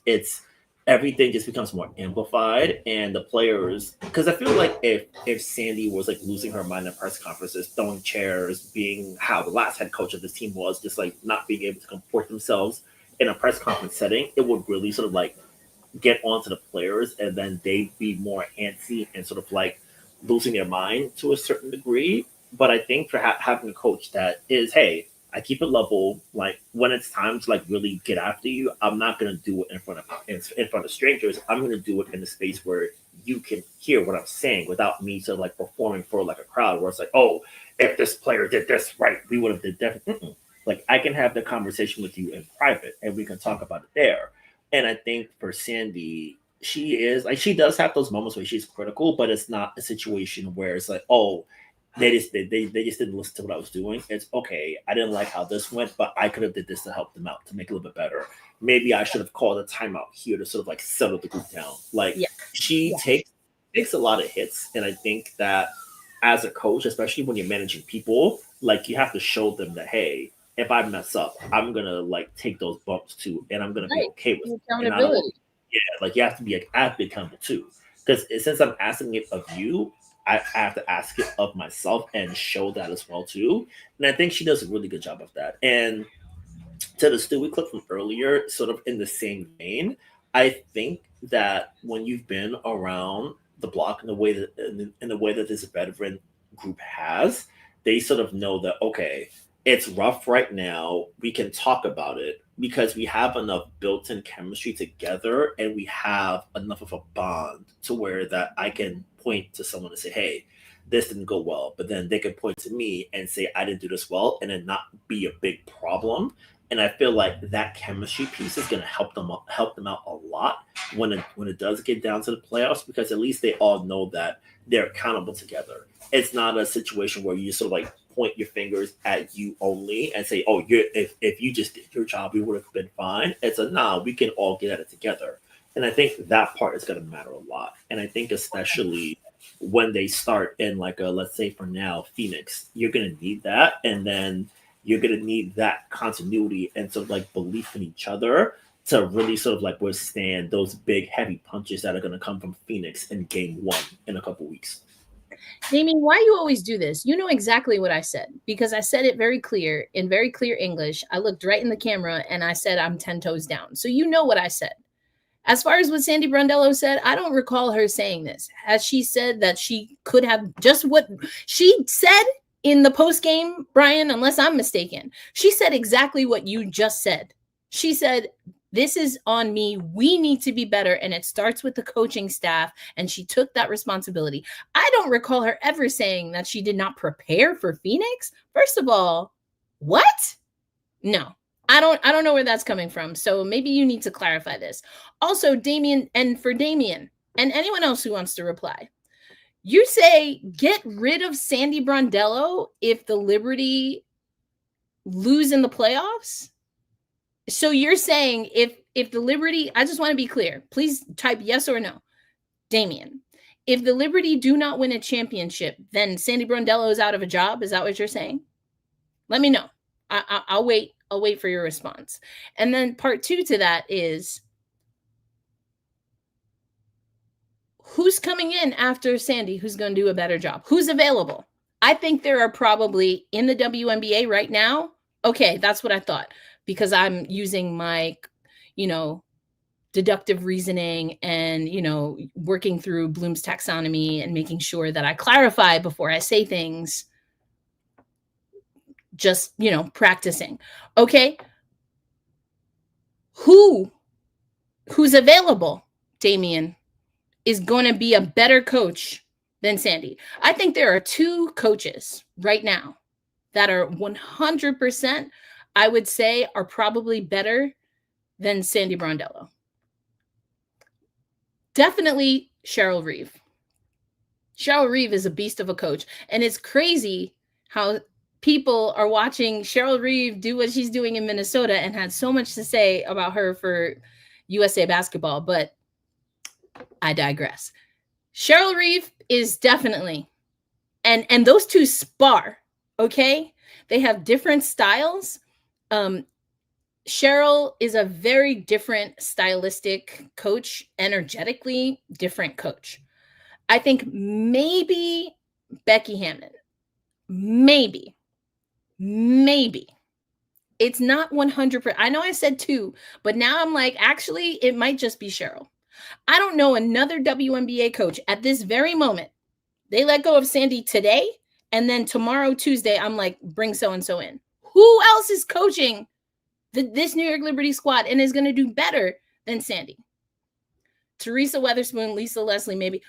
everything just becomes more amplified. And the players, because I feel like if Sandy was like losing her mind in press conferences, throwing chairs, being how the last head coach of this team was, just like not being able to comport themselves in a press conference setting, it would really sort of like get onto the players, and then they'd be more antsy and sort of like losing their mind to a certain degree. But I think for having a coach that is, hey, I keep it level. Like when it's time to like really get after you, I'm not gonna do it in front of strangers. I'm gonna do it in the space where you can hear what I'm saying without me sort of like performing for like a crowd where it's like, oh, if this player did this right, we would have did that. Like I can have the conversation with you in private and we can talk about it there. And I think for Sandy, she does have those moments where she's critical, but it's not a situation where it's like, oh, they just didn't listen to what I was doing. It's okay. I didn't like how this went, but I could have did this to help them out, to make it a little bit better. Maybe I should have called a timeout here to sort of like settle the group down. Like she takes a lot of hits. And I think that as a coach, especially when you're managing people, like you have to show them that, hey, if I mess up, I'm gonna like take those bumps too, and I'm gonna be Right. okay with it. And I don't, Accountability. yeah, like you have to be like, I have to be accountable too, because since I'm asking it of you, I have to ask it of myself and show that as well too. And I think she does a really good job of that. And to the Stewie clip from earlier, sort of in the same vein, I think that when you've been around the block in the way that in the way that this veteran group has, they sort of know that okay, it's rough right now. We can talk about it because we have enough built-in chemistry together, and we have enough of a bond to where that I can point to someone and say, "Hey, this didn't go well," but then they can point to me and say, "I didn't do this well," and then not be a big problem. And I feel like that chemistry piece is going to help them out a lot when it does get down to the playoffs, because at least they all know that they're accountable together. It's not a situation where you sort of like point your fingers at you only and say, "Oh, if you just did your job, we would have been fine." It's a nah, we can all get at it together. And I think that part is going to matter a lot. And I think especially when they start in like a, let's say for now, Phoenix, you're going to need that, and then you're going to need that continuity and sort of like belief in each other to really sort of like withstand those big heavy punches that are going to come from Phoenix in game 1 in a couple weeks. Damien, why you always do this? You know exactly what I said, because I said it very clear in very clear English. I looked right in the camera and I said I'm 10 toes down. So you know what I said. As far as what Sandy Brondello said, I don't recall her saying this. Has she said that she could have just what she said in the post game, Brian, unless I'm mistaken? She said exactly what you just said. She said, "This is on me. We need to be better. And it starts with the coaching staff." And she took that responsibility. I don't recall her ever saying that she did not prepare for Phoenix. First of all, what? No. I don't know where that's coming from. So maybe you need to clarify this. Also, Damien, and for Damien and anyone else who wants to reply, you say get rid of Sandy Brondello if the Liberty lose in the playoffs. So you're saying if the Liberty, I just want to be clear, please type yes or no. Damien, if the Liberty do not win a championship, then Sandy Brondello is out of a job. Is that what you're saying? Let me know. I'll wait. I'll wait for your response. And then part 2 to that is, who's coming in after Sandy who's going to do a better job? Who's available? I think there are probably in the WNBA right now. Okay, that's what I thought, because I'm using my, deductive reasoning and, working through Bloom's taxonomy and making sure that I clarify before I say things. Just, practicing. Okay. Who's available, Damien, is going to be a better coach than Sandy? I think there are 2 coaches right now that are 100%, I would say, are probably better than Sandy Brondello. Definitely Cheryl Reeve. Cheryl Reeve is a beast of a coach. And it's crazy how people are watching Cheryl Reeve do what she's doing in Minnesota and had so much to say about her for USA basketball, but I digress. Cheryl Reeve is definitely, and those 2 spar, okay? They have different styles. Cheryl is a very different stylistic coach, energetically different coach. I think maybe Becky Hammond, maybe. It's not 100%. I know I said 2, but now I'm like, actually, it might just be Cheryl. I don't know another WNBA coach at this very moment. They let go of Sandy today, and then tomorrow, Tuesday, I'm like, bring so-and-so in. Who else is coaching this New York Liberty squad and is going to do better than Sandy? Teresa Weatherspoon, Lisa Leslie, maybe.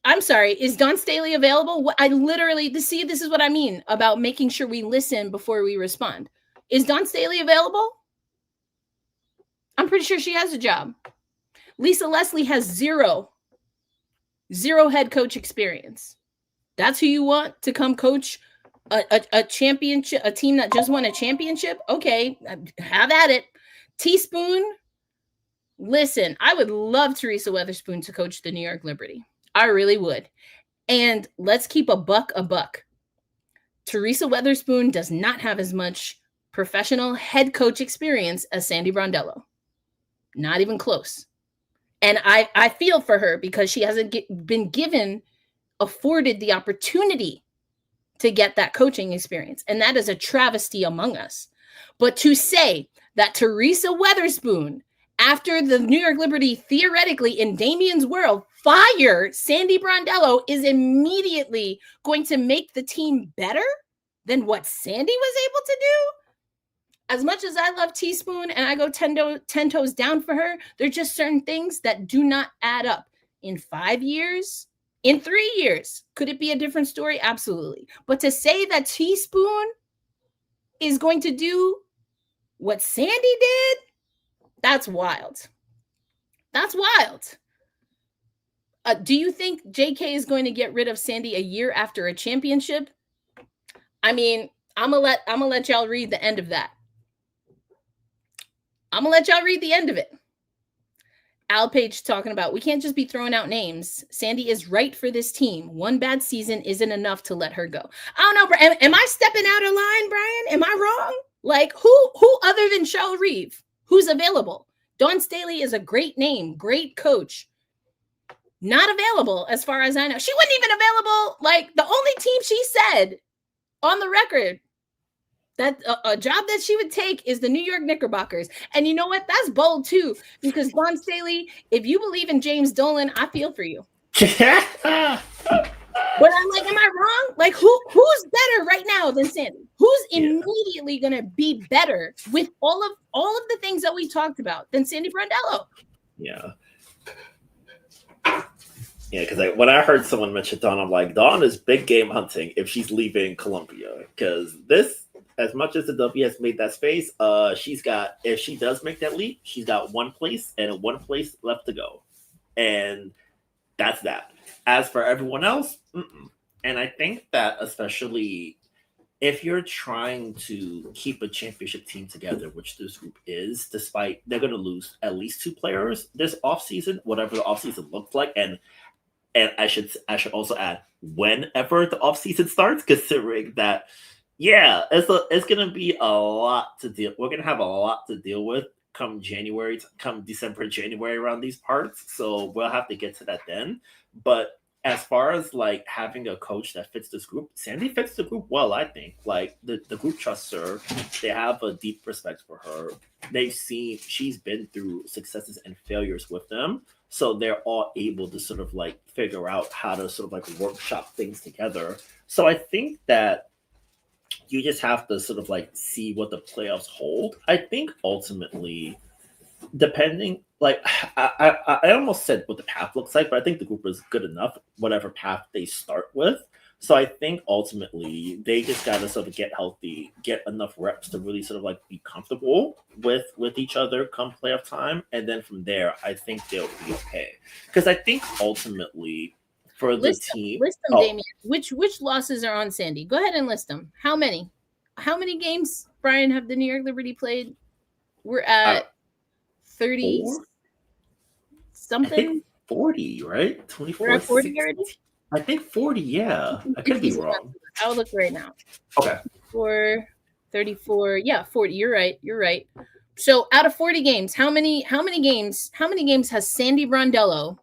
I'm sorry, is Dawn Staley available? I literally, this is what I mean about making sure we listen before we respond. Is Dawn Staley available? I'm pretty sure she has a job. Lisa Leslie has zero head coach experience. That's who you want to come coach a championship, a team that just won a championship? Okay, have at it. Teaspoon, listen, I would love Teresa Weatherspoon to coach the New York Liberty. I really would. And let's keep a buck. Teresa Weatherspoon does not have as much professional head coach experience as Sandy Brondello. Not even close. And I feel for her because she hasn't been afforded the opportunity to get that coaching experience. And that is a travesty among us. But to say that Teresa Weatherspoon, after the New York Liberty, theoretically, in Damien's world, fire Sandy Brondello, is immediately going to make the team better than what Sandy was able to do. As much as I love Teaspoon and I go 10 toes down for her, there are just certain things that do not add up. In 5 years, in 3 years, could it be a different story? Absolutely. But to say that Teaspoon is going to do what Sandy did, that's wild. That's wild. Do you think JK is going to get rid of Sandy a year after a championship? I mean, I'm gonna let y'all read the end of that. I'm gonna let y'all read the end of it. Al Page talking about, we can't just be throwing out names. Sandy is right for this team. One bad season isn't enough to let her go. I don't know, Brian. Am I stepping out of line, Brian? Am I wrong? Like, who other than Cheryl Reeve, who's available? Dawn Staley is a great name, great coach. Not available, as far as I know. She wasn't even available. Like, the only team she said on the record that a job that she would take is the New York Knickerbockers. And you know what? That's bold too, because Dawn Staley, if you believe in James Dolan, I feel for you. But I'm like, am I wrong? Like, who's better right now than Sandy? Who's immediately going to be better with all of the things that we talked about than Sandy Brondello? Yeah. Yeah, because when I heard someone mention Dawn, I'm like, Dawn is big game hunting if she's leaving Columbia. Because this, as much as the W has made that space, she's got, if she does make that leap, she's got one place left to go. And that's that. As for everyone else, and I think that especially if you're trying to keep a championship team together, which this group is, despite they're going to lose at least 2 players this offseason, whatever the offseason looks like, and I should also add, whenever the offseason starts, considering that, it's going to be a lot to deal. We're going to have a lot to deal with come December, January around these parts. So we'll have to get to that then. But as far as like having a coach that fits this group, Sandy fits the group well, I think. Like the group trusts her. They have a deep respect for her. She's been through successes and failures with them. So they're all able to sort of like figure out how to sort of like workshop things together. So I think that you just have to sort of like see what the playoffs hold. I think ultimately, depending, like I almost said what the path looks like, but I think the group is good enough, whatever path they start with. So I think ultimately they just got to sort of get healthy, get enough reps to really sort of like be comfortable with each other come playoff time. And then from there, I think they'll be okay. Because I think ultimately for the team. List them, Damien. Which losses are on Sandy? Go ahead and list them. How many? How many games, Brian, have the New York Liberty played? We're at 30 something. 40, right? 24. We're at 40 already? I think 40, yeah. I could be wrong. I'll look right now. Okay. 34. Yeah, 40. You're right. So out of 40 games, how many games has Sandy Brondello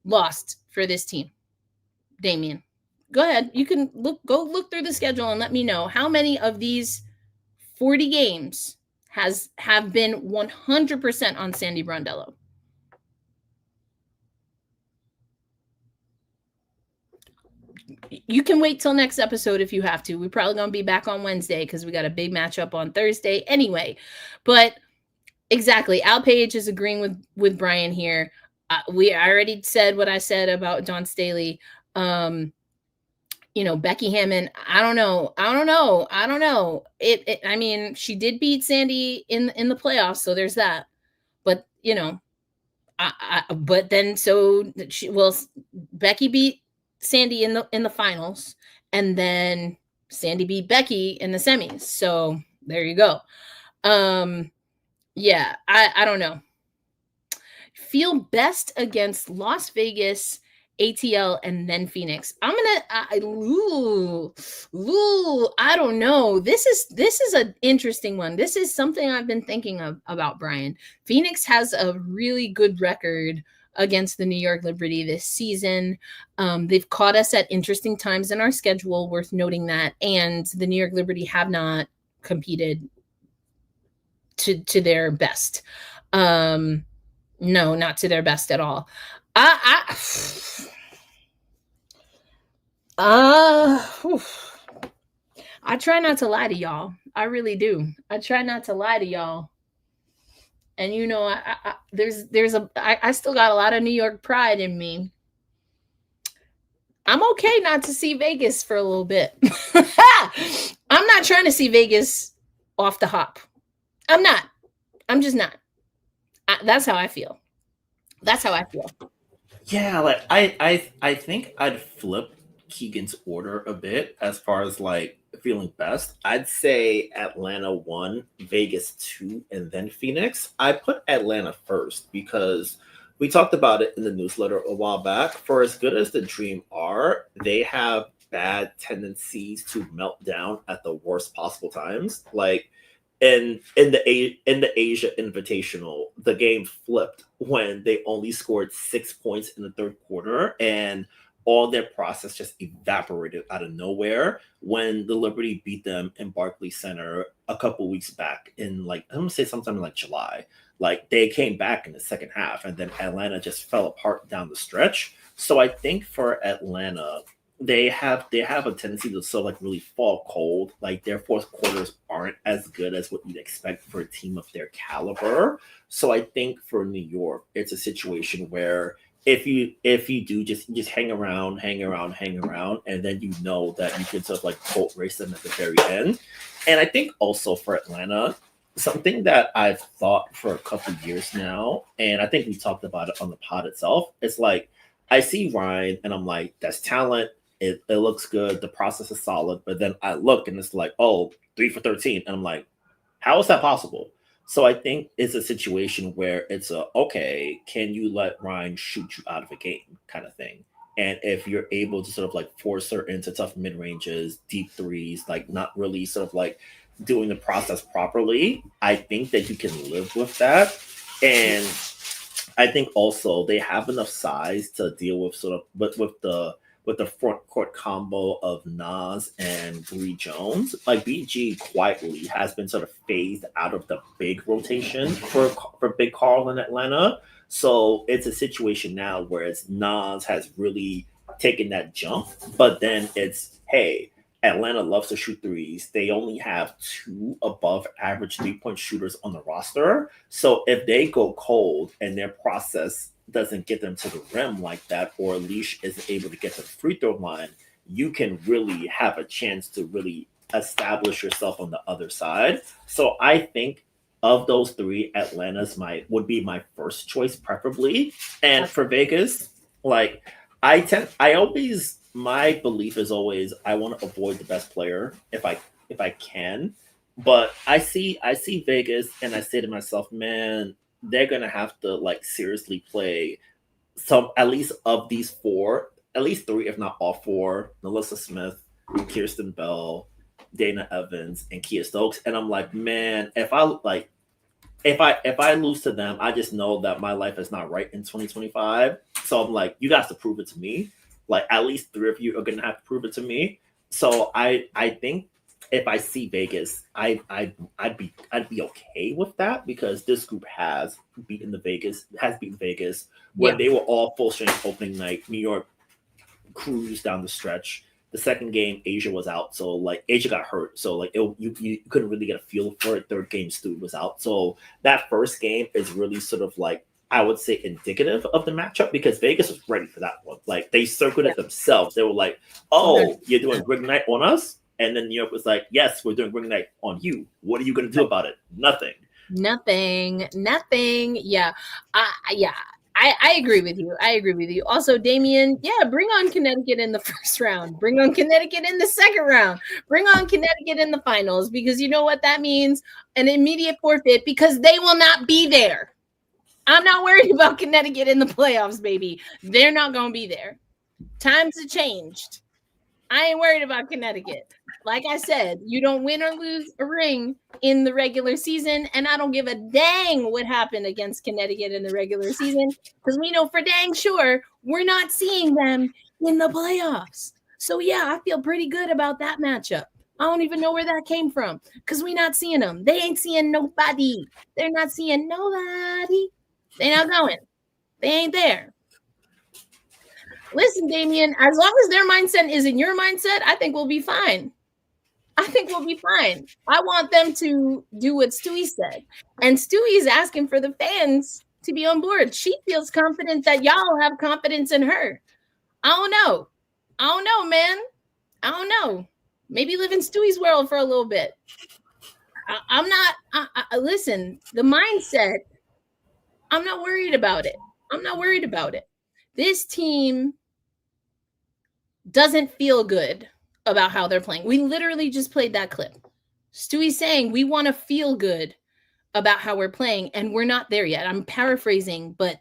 lost for this team? Damien, go ahead. You can go look through the schedule and let me know how many of these 40 games have been 100% on Sandy Brondello. You can wait till next episode if you have to. We're probably going to be back on Wednesday because we got a big matchup on Thursday anyway. But exactly, Al Page is agreeing with Brian here. I already said what I said about Dawn Staley. Becky Hammond, I don't know. I mean, she did beat Sandy in the playoffs, so there's that. But Becky beat Sandy in the finals, and then Sandy beat Becky in the semis. So there you go. I don't know. Feel best against Las Vegas ATL, and then Phoenix. I don't know. This is an interesting one. This is something I've been thinking about, Brian. Phoenix has a really good record against the New York Liberty this season. They've caught us at interesting times in our schedule, worth noting that, and the New York Liberty have not competed to their best. No, not to their best at all. I try not to lie to y'all. I really do. I try not to lie to y'all. And you know, I still got a lot of New York pride in me. I'm okay not to see Vegas for a little bit. I'm not trying to see Vegas off the hop. I'm not. I'm just not. That's how I feel. That's how I feel. Yeah, like I think I'd flip Keegan's order a bit as far as like feeling best. I'd say Atlanta 1, Vegas 2, and then Phoenix. I put Atlanta first because we talked about it in the newsletter a while back. For as good as the Dream are, they have bad tendencies to melt down at the worst possible times. Like in the Asia Invitational, the game flipped when they only scored 6 points in the third quarter, and all their process just evaporated out of nowhere when the Liberty beat them in Barclays Center a couple weeks back in, like, I'm gonna say sometime in like July. Like, they came back in the second half, and then Atlanta just fell apart down the stretch. So I think for Atlanta, they have a tendency to sort of like really fall cold. Like, their fourth quarters aren't as good as what you'd expect for a team of their caliber. So I think for New York, it's a situation where if you do just hang around, and then you know that you can sort of like boat race them at the very end. And I think also for Atlanta, something that I've thought for a couple of years now, and I think we talked about it on the pod itself, it's like I see Ryan and I'm like, that's talent. It looks good. The process is solid. But then I look and it's like, oh, 3 for 13. And I'm like, how is that possible? So I think it's a situation where it's okay, can you let Ryan shoot you out of a game kind of thing? And if you're able to sort of like force her into tough mid ranges, deep threes, like not really sort of like doing the process properly, I think that you can live with that. And I think also they have enough size to deal with sort of with the front court combo of Nas and Bree Jones. Like, BG quietly has been sort of phased out of the big rotation for Big Carl in Atlanta. So it's a situation now where it's Nas has really taken that jump, but then it's, hey, Atlanta loves to shoot threes. They only have 2 above average 3-point shooters on the roster. So if they go cold and their process doesn't get them to the rim like that, or Leash isn't able to get to the free throw line, you can really have a chance to really establish yourself on the other side. So I think of those 3, Atlanta's would be my first choice, preferably. And for Vegas, like my belief is always I want to avoid the best player if I can. But I see Vegas and I say to myself, man, they're gonna have to like seriously play some, at least of these 4, at least 3, if not all 4, Melissa Smith, Kirsten Bell, Dana Evans, and Kia Stokes. And I'm like, man, if I lose to them, I just know that my life is not right in 2025. So I'm like, you guys to prove it to me. Like, at least 3 of you are gonna have to prove it to me. So I think if I see Vegas, I'd be okay with that, because this group has beaten Vegas when they were all full strength opening night. New York cruised down the stretch. The second game, Asia was out, so like Asia got hurt, so like you couldn't really get a feel for it. Third game, Stu was out, so that first game is really sort of like, I would say, indicative of the matchup, because Vegas was ready for that one. Like, they circled it themselves. They were like, "Oh, you're doing Ring Night on us." And then New York was like, yes, we're doing Ring Night on you. What are you going to do about it? Nothing. Yeah. I agree with you. Also, Damien, bring on Connecticut in the first round. Bring on Connecticut in the second round. Bring on Connecticut in the finals, because you know what that means? An immediate forfeit, because they will not be there. I'm not worried about Connecticut in the playoffs, baby. They're not going to be there. Times have changed. I ain't worried about Connecticut. Like I said, you don't win or lose a ring in the regular season, and I don't give a dang what happened against Connecticut in the regular season, because we know for dang sure we're not seeing them in the playoffs. So yeah, I feel pretty good about that matchup. I don't even know where that came from, because we're not seeing them. They ain't seeing nobody. They're not seeing nobody. They're not going. They ain't there. Listen, Damien, as long as their mindset is in your mindset, I think we'll be fine. I think we'll be fine. I want them to do what Stewie said. And Stewie is asking for the fans to be on board. She feels confident that y'all have confidence in her. I don't know. I don't know, man. I don't know. Maybe live in Stewie's world for a little bit. I'm not, listen, the mindset, I'm not worried about it. I'm not worried about it. This team doesn't feel good about how they're playing. We literally just played that clip. Stewie's saying we want to feel good about how we're playing, and we're not there yet. I'm paraphrasing, but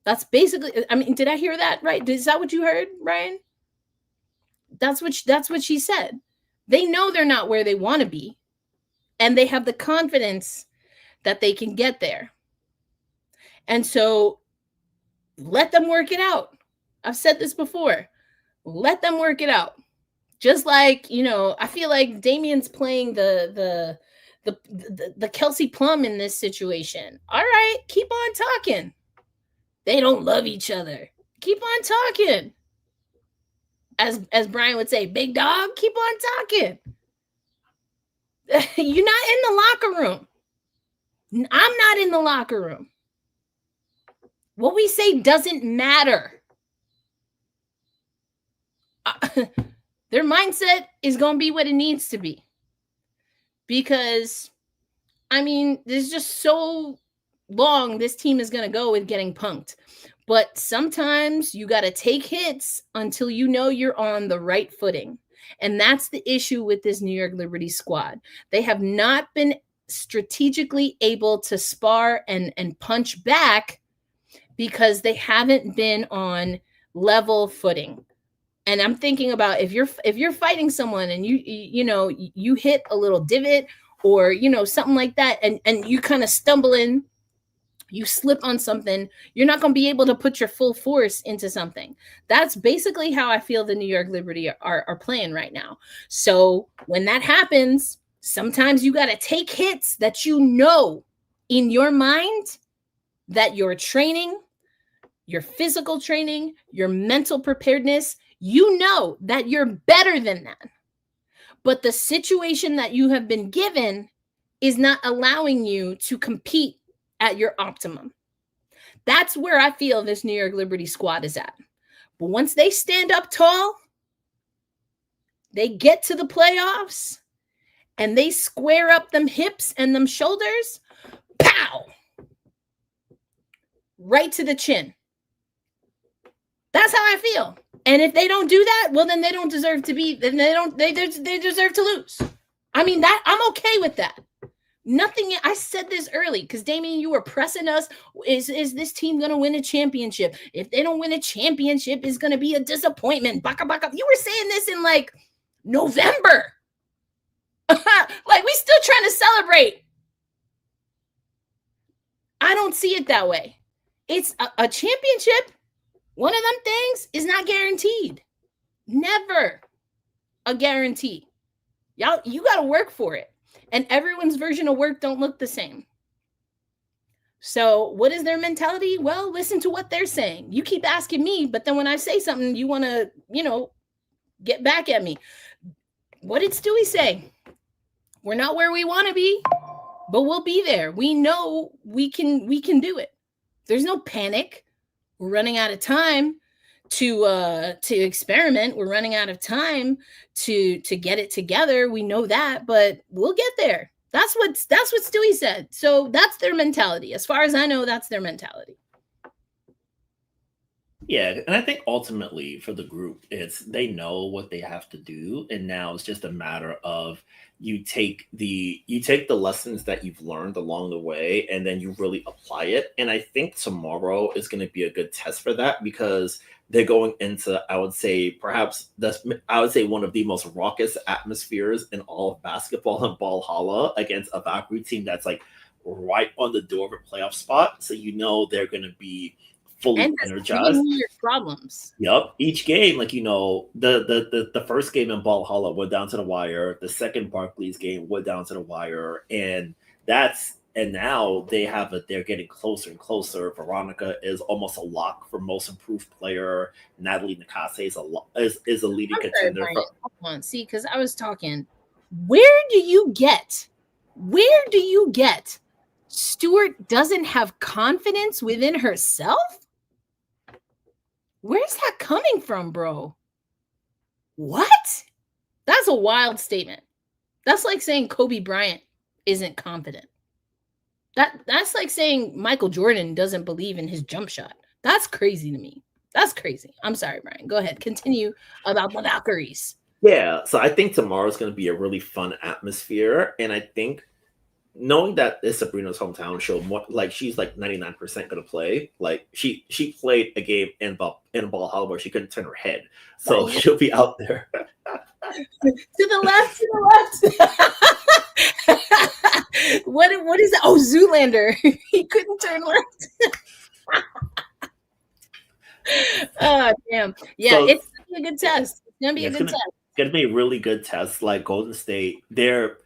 that's basically, I mean, did I hear that right? Is that what you heard, Brian? That's what she said. They know they're not where they want to be, and they have the confidence that they can get there. And so let them work it out. I've said this before. Let them work it out. Just like, you know, I feel like Damien's playing the Kelsey Plum in this situation. All right, keep on talking. They don't love each other. Keep on talking. As Brian would say, big dog, keep on talking. You're not in the locker room. I'm not in the locker room. What we say doesn't matter. Their mindset is going to be what it needs to be. Because, I mean, there's just so long this team is going to go with getting punked. But sometimes you got to take hits until you know you're on the right footing. And that's the issue with this New York Liberty squad. They have not been strategically able to spar and punch back because they haven't been on level footing. And I'm thinking about if you're fighting someone and you hit a little divot or something like that, and you kind of stumble in, you slip on something, you're not going to be able to put your full force into something. That's basically how I feel the New York Liberty are playing right now. So when that happens, sometimes you got to take hits that you know in your mind that your training, your physical training, your mental preparedness, you know that you're better than that. But the situation that you have been given is not allowing you to compete at your optimum. That's where I feel this New York Liberty squad is at. But once they stand up tall, they get to the playoffs, and they square up them hips and them shoulders, pow! Right to the chin. That's how I feel. And if they don't do that, well, then they don't deserve to be, then they deserve to lose. I mean, that I'm okay with that. Nothing, I said this early because Damien, you were pressing us. Is this team going to win a championship? If they don't win a championship, it's going to be a disappointment. Baka baka. You were saying this in like November. Like we still trying to celebrate. I don't see it that way. It's a championship. One of them things is not guaranteed. Never a guarantee. Y'all, you got to work for it. And everyone's version of work don't look the same. So what is their mentality? Well, listen to what they're saying. You keep asking me, but then when I say something, you want to, get back at me. What did Stewie say? We're not where we want to be, but we'll be there. We know we can do it. There's no panic. We're running out of time to experiment. We're running out of time to get it together. We know that, but we'll get there. That's what Stewie said. So that's their mentality. As far as I know, that's their mentality. Yeah, and I think ultimately for the group, they know what they have to do, and now it's just a matter of you take the lessons that you've learned along the way, and then you really apply it. And I think tomorrow is going to be a good test for that, because they're going into, I would say one of the most raucous atmospheres in all of basketball and Valhalla against a Valkyrie team that's like right on the door of a playoff spot. So they're going to be fully and energized. Problems. Yep. Each game, the first game in Valhalla went down to the wire. The second Barclays game went down to the wire, and now they're getting closer and closer. Veronica is almost a lock for most improved player. Natalie Nakase is a leading contender. Hold on, see, because I was talking. Where do you get Stewart doesn't have confidence within herself? Where's that coming from, bro? What? That's a wild statement. That's like saying Kobe Bryant isn't confident. That's like saying Michael Jordan doesn't believe in his jump shot. That's crazy to me. That's crazy. I'm sorry, Brian. Go ahead. Continue about the Valkyries. Yeah, so I think tomorrow's going to be a really fun atmosphere, and I think knowing that it's Sabrina's hometown show, she's like 99% going to play. Like she played a game in Valhalla where she couldn't turn her head, so she'll be out there. To the left. What is that? Oh, Zoolander. He couldn't turn left. Oh, damn. Yeah, so, it's gonna be a good test. It's gonna be a good test. It's gonna be a really good test. Like Golden State, for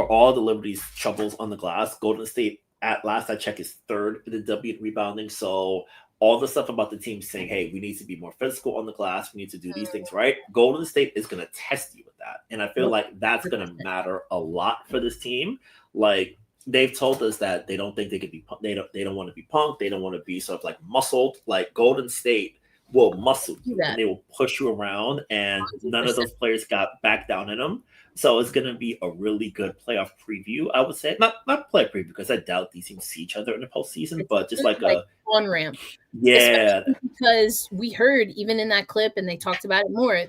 all the Liberty's troubles on the glass, Golden State at last I check is third in the W rebounding. So all the stuff about the team saying, hey, we need to be more physical on the glass, we need to do these things right. Golden State is going to test you with that, and I feel like that's going to matter a lot for this team. Like they've told us that they don't think they could be, they don't want to be punked, they don't want to be sort of like muscled. Like Golden State will muscle you and they will push you around, and 100%. None of those players got back down in them. So it's going to be a really good playoff preview, I would say. Not playoff preview, because I doubt these teams see each other in the postseason, but just like a on-ramp. Yeah. Especially because we heard, even in that clip, and they talked about it more,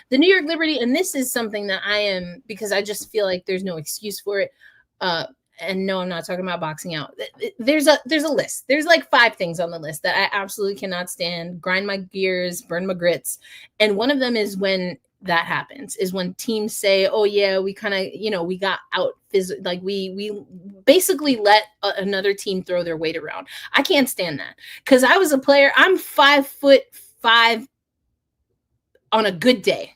the New York Liberty, and this is something that because I just feel like there's no excuse for it. And no, I'm not talking about boxing out. There's a list. There's like 5 things on the list that I absolutely cannot stand, grind my gears, burn my grits. And one of them is when that happens, is when teams say, oh yeah, we kind of, we got out, like we basically let another team throw their weight around. I can't stand that, because I was a player. I'm 5'5" on a good day.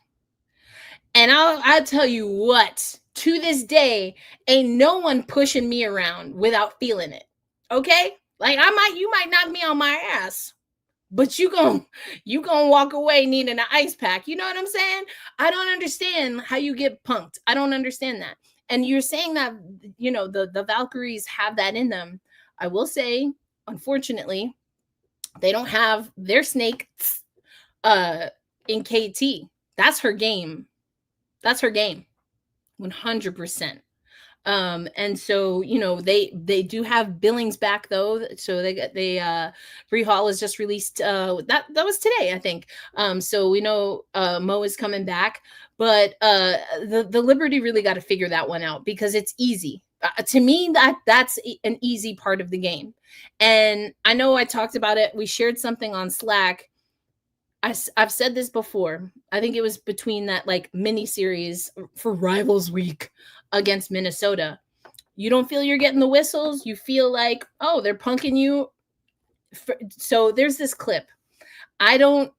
And I'll tell you what, to this day, ain't no one pushing me around without feeling it. Okay? Like you might knock me on my ass, but you gonna walk away needing an ice pack. You know what I'm saying? I don't understand how you get punked. I don't understand that. And you're saying that, the Valkyries have that in them. I will say, unfortunately, they don't have their snakes in KT. That's her game. 100%. And so, they do have Billings back though. So they Bree Hall was just released. That was today, I think. So we know Mo is coming back, but the Liberty really got to figure that one out, because it's easy. To me, that's an easy part of the game. And I know I talked about it. We shared something on Slack. I've said this before. I think it was between that like mini series for Rivals Week against Minnesota. You don't feel you're getting the whistles. You feel like, oh, they're punking you. So there's this clip. I don't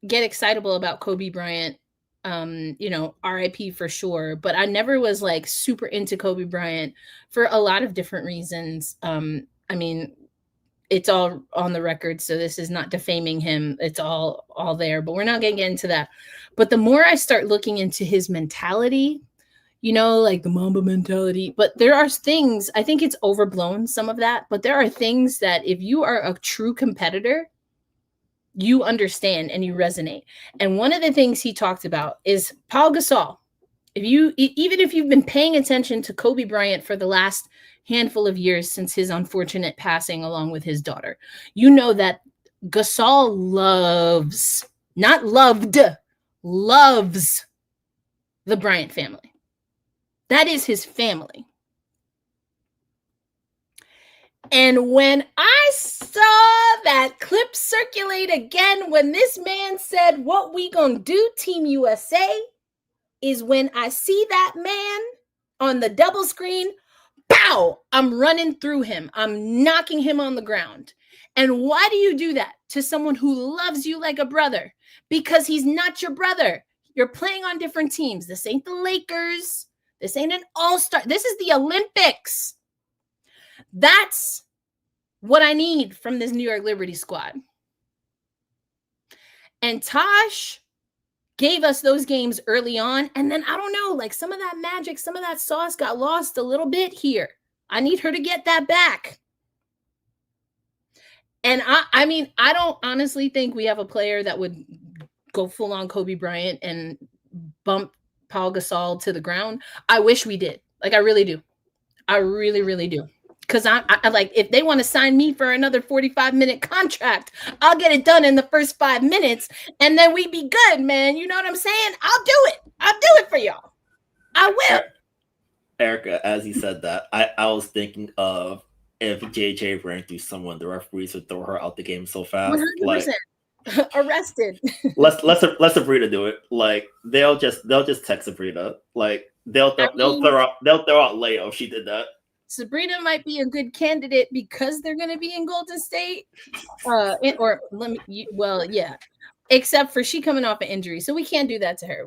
get excitable about Kobe Bryant. RIP for sure. But I never was like super into Kobe Bryant for a lot of different reasons. It's all on the record, so this is not defaming him. It's all there, but we're not going to get into that. But the more I start looking into his mentality, like the Mamba mentality, but there are things, I think it's overblown, some of that, but there are things that if you are a true competitor, you understand and you resonate. And one of the things he talked about is Paul Gasol. Even if you've been paying attention to Kobe Bryant for the last handful of years since his unfortunate passing along with his daughter, you know that Gasol loves the Bryant family. That is his family. And when I saw that clip circulate again, when this man said, "What we gonna do, Team USA," is when I see that man on the double screen, pow, I'm running through him. I'm knocking him on the ground. And why do you do that to someone who loves you like a brother? Because he's not your brother. You're playing on different teams. This ain't the Lakers. This ain't an all-star. This is the Olympics. That's what I need from this New York Liberty squad. And Tosh gave us those games early on. And then, I don't know, like some of that magic, some of that sauce got lost a little bit here. I need her to get that back. And I mean, I don't honestly think we have a player that would go full on Kobe Bryant and bump Paul Gasol to the ground. I wish we did. Like, I really do. I really, really do. Because I like, if they want to sign me for another 45-minute contract, I'll get it done in the first 5 minutes, and then we be good, man. You know what I'm saying? I'll do it. I'll do it for y'all. I will. Erica, as you said that, I was thinking of if JJ ran through someone, the referees would throw her out the game so fast. 100%. Like, arrested. let Sabrina do it. Like, they'll just text Sabrina. Like, they'll throw out Leo if she did that. Sabrina might be a good candidate because they're going to be in Golden State. Yeah. Except for she coming off an injury. So we can't do that to her.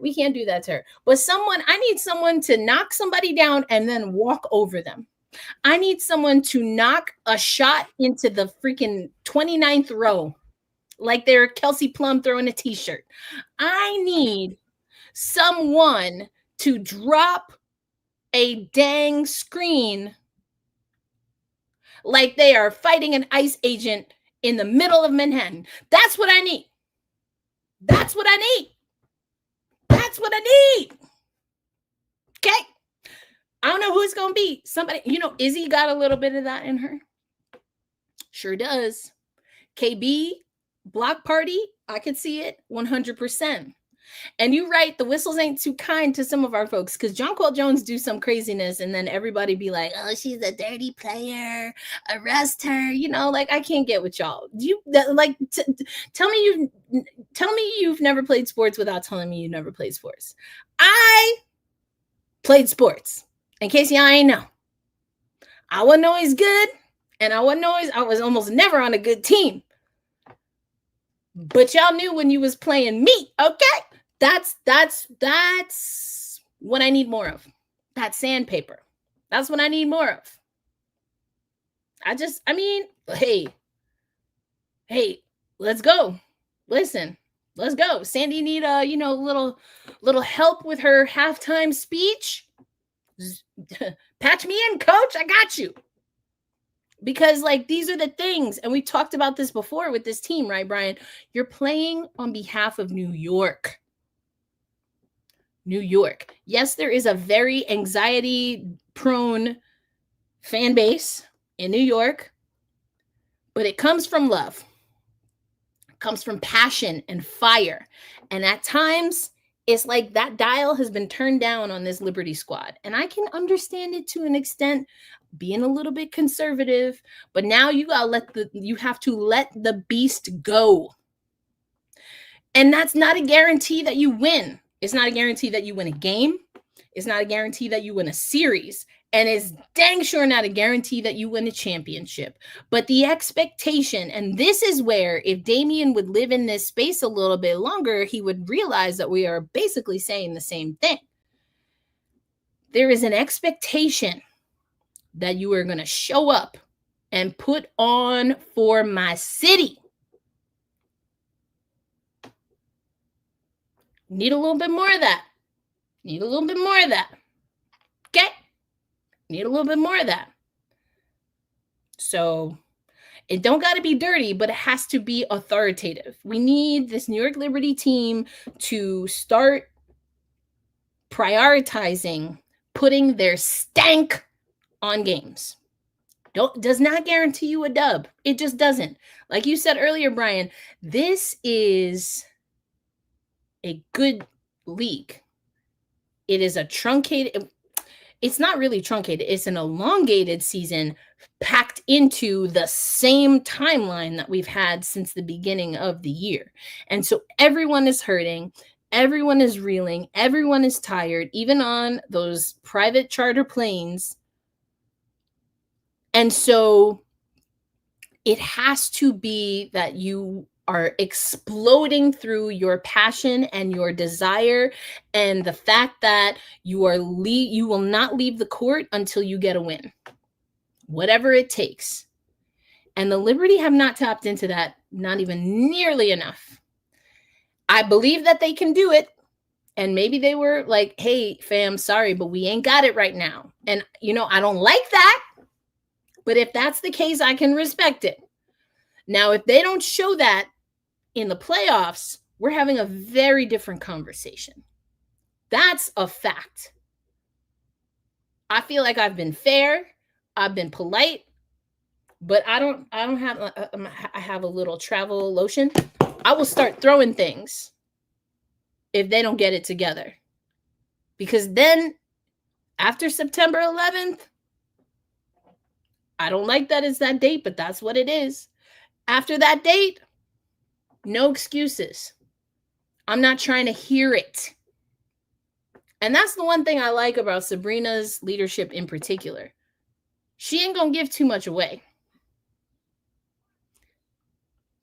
But I need someone to knock somebody down and then walk over them. I need someone to knock a shot into the freaking 29th row like they're Kelsey Plum throwing a t-shirt. I need someone to drop a dang screen like they are fighting an ICE agent in the middle of Manhattan. That's what I need. Okay. I don't know who it's going to be. Somebody, Izzy got a little bit of that in her. Sure does. KB, block party, I could see it 100%. And you're right, the whistles ain't too kind to some of our folks because Jonquel Jones do some craziness and then everybody be like, "Oh, she's a dirty player. Arrest her." Like, I can't get with y'all. Tell me you've never played sports without telling me you never played sports. I played sports. In case y'all ain't know. I wasn't always good, and I was almost never on a good team. But y'all knew when you was playing me, okay? That's what I need more of. That sandpaper. That's what I need more of. Hey, let's go. Listen, let's go. Sandy need a little help with her halftime speech. Patch me in, coach. I got you. Because, like, these are the things, and we talked about this before with this team, right, Brian? You're playing on behalf of New York. New York. Yes, there is a very anxiety-prone fan base in New York, but it comes from love. It comes from passion and fire. And at times, it's like that dial has been turned down on this Liberty squad. And I can understand it to an extent, being a little bit conservative, but now you have to let the beast go. And that's not a guarantee that you win. It's not a guarantee that you win a game. It's not a guarantee that you win a series. And it's dang sure not a guarantee that you win a championship. But the expectation, and this is where if Damian would live in this space a little bit longer, he would realize that we are basically saying the same thing. There is an expectation that you are going to show up and put on for my city. Need a little bit more of that. Okay? Need a little bit more of that. So it don't got to be dirty, but it has to be authoritative. We need this New York Liberty team to start prioritizing putting their stank on games. Does not guarantee you a dub. It just doesn't. Like you said earlier, Brian, this is a good league. It is a truncated, it's not really truncated, it's an elongated season packed locked into the same timeline that we've had since the beginning of the year. And so everyone is hurting. Everyone is reeling. Everyone is tired, even on those private charter planes. And so it has to be that you are exploding through your passion and your desire, and the fact that you will not leave the court until you get a win, whatever it takes. And the Liberty have not tapped into that, not even nearly enough. I believe that they can do it. And maybe they were like, hey, fam, sorry, but we ain't got it right now. And, I don't like that. But if that's the case, I can respect it. Now, if they don't show that in the playoffs, we're having a very different conversation. That's a fact. I feel like I've been fair. I've been polite. But I have a little travel lotion. I will start throwing things if they don't get it together. Because then, after September 11th, I don't like that it's that date, but that's what it is. After that date, no excuses. I'm not trying to hear it. And that's the one thing I like about Sabrina's leadership in particular. She ain't going to give too much away.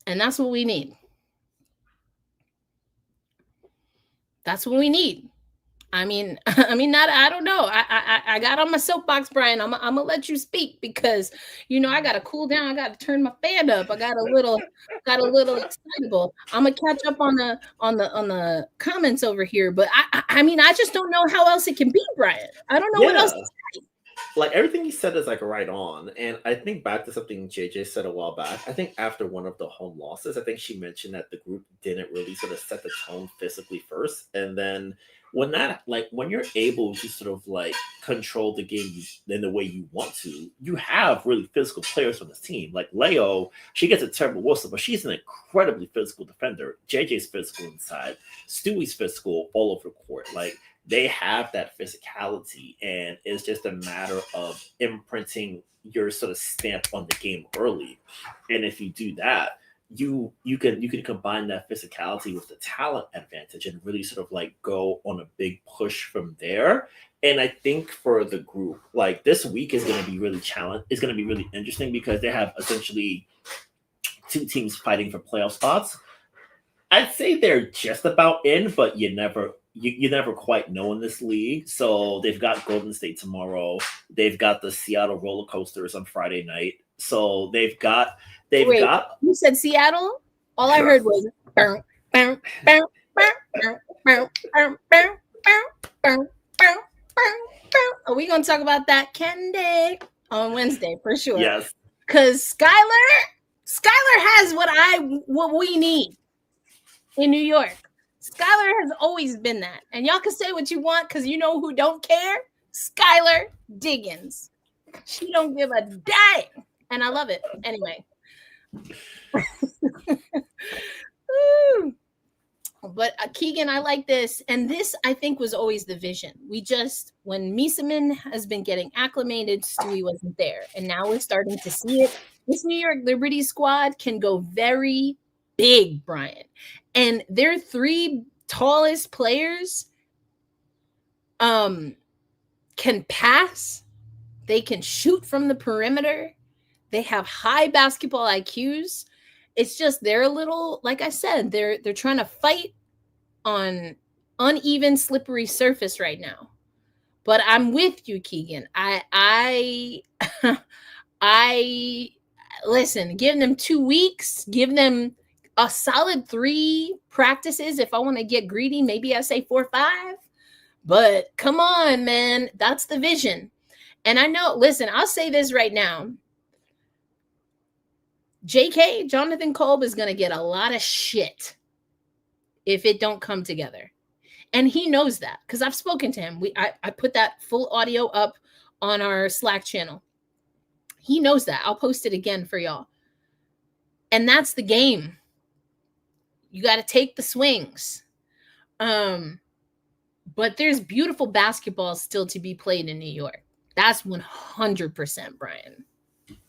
And that's what we need. That's what we need. I mean, I don't know. I got on my soapbox, Brian. I'm gonna let you speak because I gotta cool down. I gotta turn my fan up. I got a little excitable. I'm gonna catch up on the comments over here. But I just don't know how else it can be, Brian. I don't know what else to say. Like everything you said is like right on. And I think back to something JJ said a while back. I think after one of the home losses, I think she mentioned that the group didn't really sort of set the tone physically first. And then when you're able to sort of like control the game in the way you want to, you have really physical players on this team. Like Leo, she gets a terrible whistle, but she's an incredibly physical defender. JJ's physical inside. Stewie's physical all over the court. Like they have that physicality, and it's just a matter of imprinting your sort of stamp on the game early. And if you do that, you can combine that physicality with the talent advantage and really sort of like go on a big push from there. And I think for the group, like this week is going to be really It's going to be really interesting because they have essentially two teams fighting for playoff spots. I'd say they're just about in, but you never quite know in this league. So they've got Golden State tomorrow. They've got the Seattle roller coasters on Friday night. So they've got. You said Seattle? All I heard was. Are we gonna talk about that Candy on Wednesday for sure? Yes. Because Skylar has what we need in New York. Skylar has always been that. And y'all can say what you want because who don't care? Skylar Diggins. She don't give a dang. And I love it. Anyway. But Keegan, I like this. And this, I think, was always the vision. When Misamin has been getting acclimated, Stewie wasn't there. And now we're starting to see it. This New York Liberty squad can go very big, Brian. And their three tallest players can pass. They can shoot from the perimeter. They have high basketball IQs. It's just they're a little, like I said, they're trying to fight on uneven, slippery surface right now. But I'm with you, Keegan. I listen. Give them 2 weeks. Give them a solid 3 practices. If I want to get greedy, maybe I say 4 or 5. But come on, man, that's the vision. And I know. Listen, I'll say this right now. JK, Jonathan Kolb, is going to get a lot of shit if it don't come together. And he knows that because I've spoken to him. I put that full audio up on our Slack channel. He knows that. I'll post it again for y'all. And that's the game. You got to take the swings. But there's beautiful basketball still to be played in New York. That's 100%, Brian.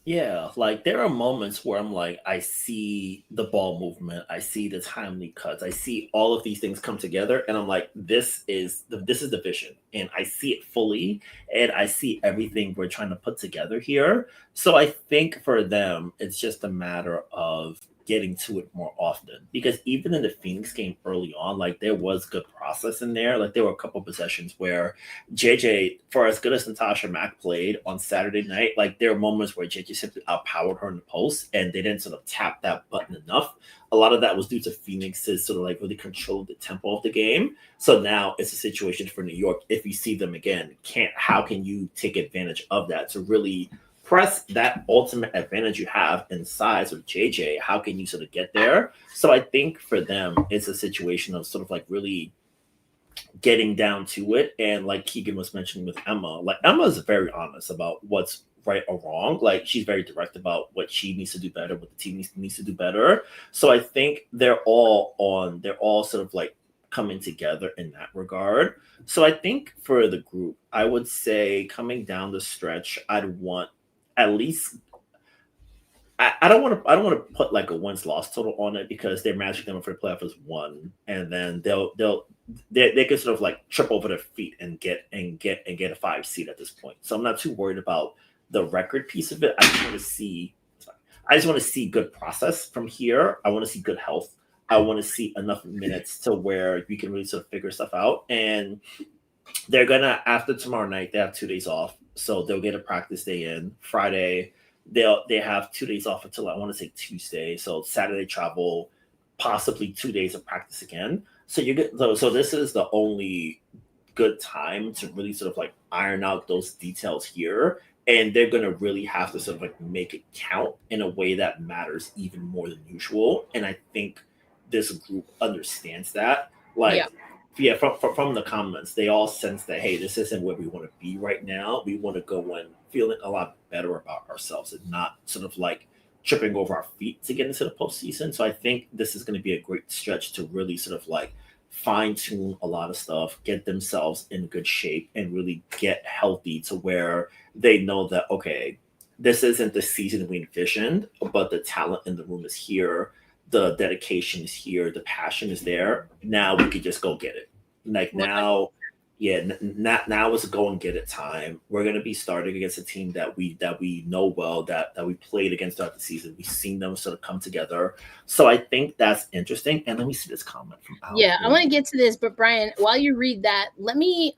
Yeah, like there are moments where I'm like, I see the ball movement, I see the timely cuts, I see all of these things come together, and I'm like, this is the vision, and I see it fully, and I see everything we're trying to put together here. So I think for them, it's just a matter of getting to it more often. Because even in the Phoenix game early on, like there was good process in there. Like there were a couple possessions where JJ, for as good as Natasha Mack played on Saturday night, like there were moments where JJ simply outpowered her in the post and they didn't sort of tap that button enough. A lot of that was due to Phoenix's sort of like really control the tempo of the game. So now it's a situation for New York. If you see them again, how can you take advantage of that to really press that ultimate advantage you have in size with JJ? How can you sort of get there? So I think for them, it's a situation of sort of like really getting down to it. And like Keegan was mentioning with Emma, like Emma is very honest about what's right or wrong. Like she's very direct about what she needs to do better, what the team needs to do better. So I think they're all sort of like coming together in that regard. So I think for the group, I would say coming down the stretch, I'd want at least I don't want to put like a wins loss total on it because their magic number for the playoff is one, and then they can sort of like trip over their feet and get a 5 seed at this point. So I'm not too worried about the record piece of it. I just want to see good process from here. I want to see good health. I want to see enough minutes to where we can really sort of figure stuff out. And they're gonna, after tomorrow night, they have 2 days off, so they'll get a practice day in Friday. They have 2 days off until I want to say Tuesday. So Saturday travel, possibly 2 days of practice again. So so this is the only good time to really sort of like iron out those details here. And they're gonna really have to sort of like make it count in a way that matters even more than usual. And I think this group understands that. Like, yeah, from the comments, they all sense that, hey, this isn't where we want to be right now. We want to go in feeling a lot better about ourselves and not sort of like tripping over our feet to get into the postseason. So I think this is going to be a great stretch to really sort of like fine tune a lot of stuff, get themselves in good shape, and really get healthy to where they know that, okay, this isn't the season we envisioned, but the talent in the room is here. The dedication is here. The passion is there. Now we could just go get it. Like now, now is a go and get it time. We're gonna be starting against a team that we know well, that we played against throughout the season. We've seen them sort of come together. So I think that's interesting. And let me see this comment from Al. Yeah, I want to get to this, but Brian, while you read that, let me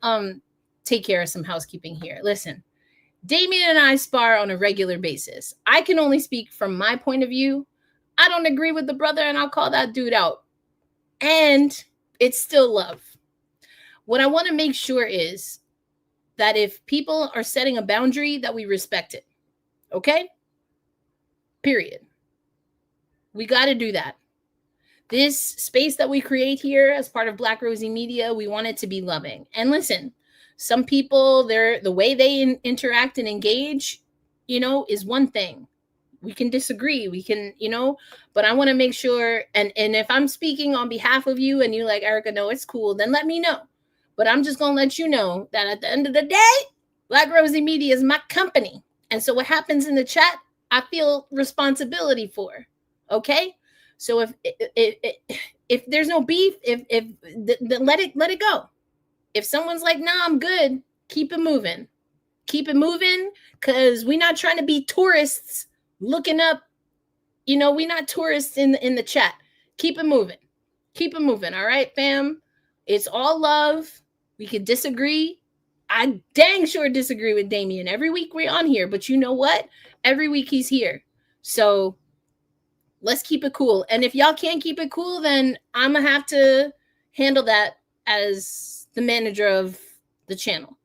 take care of some housekeeping here. Listen, Damien and I spar on a regular basis. I can only speak from my point of view. I don't agree with the brother, and I'll call that dude out. And it's still love. What I want to make sure is that if people are setting a boundary, that we respect it. Okay? Period. We got to do that. This space that we create here as part of Black Rosie Media, we want it to be loving. And listen, some people, the way they interact and engage, is one thing. We can disagree. We can, but I want to make sure. And if I'm speaking on behalf of you and you like, Erica, no, it's cool, then let me know. But I'm just going to let you know that at the end of the day, Black Rosie Media is my company. And so what happens in the chat, I feel responsibility for. Okay? So if there's no beef, then let it go. If someone's like, nah, I'm good, keep it moving. Keep it moving, because we're not trying to be tourists looking up, we're not tourists in the chat. Keep it moving. Keep it moving. All right, fam. It's all love. We could disagree. I dang sure disagree with Damien. Every week we're on here, but you know what? Every week he's here. So let's keep it cool. And if y'all can't keep it cool, then I'm going to have to handle that as the manager of the channel.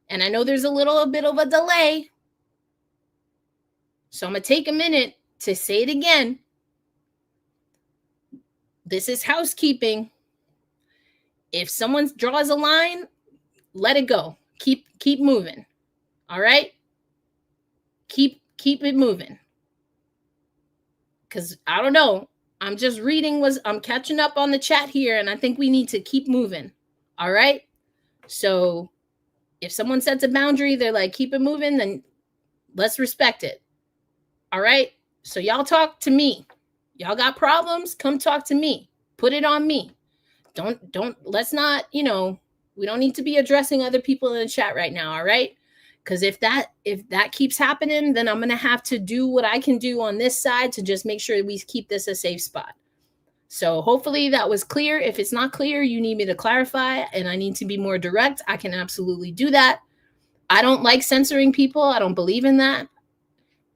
And I know there's a little bit of a delay. So I'm going to take a minute to say it again. This is housekeeping. If someone draws a line, let it go. Keep moving. All right? Keep it moving. Because I don't know. I'm just reading I'm catching up on the chat here, and I think we need to keep moving. All right? So if someone sets a boundary, they're like, keep it moving, then let's respect it. All right. So y'all talk to me. Y'all got problems? Come talk to me. Put it on me. Let's not, we don't need to be addressing other people in the chat right now. All right. Because if that keeps happening, then I'm going to have to do what I can do on this side to just make sure we keep this a safe spot. So hopefully that was clear. If it's not clear, you need me to clarify and I need to be more direct. I can absolutely do that. I don't like censoring people. I don't believe in that.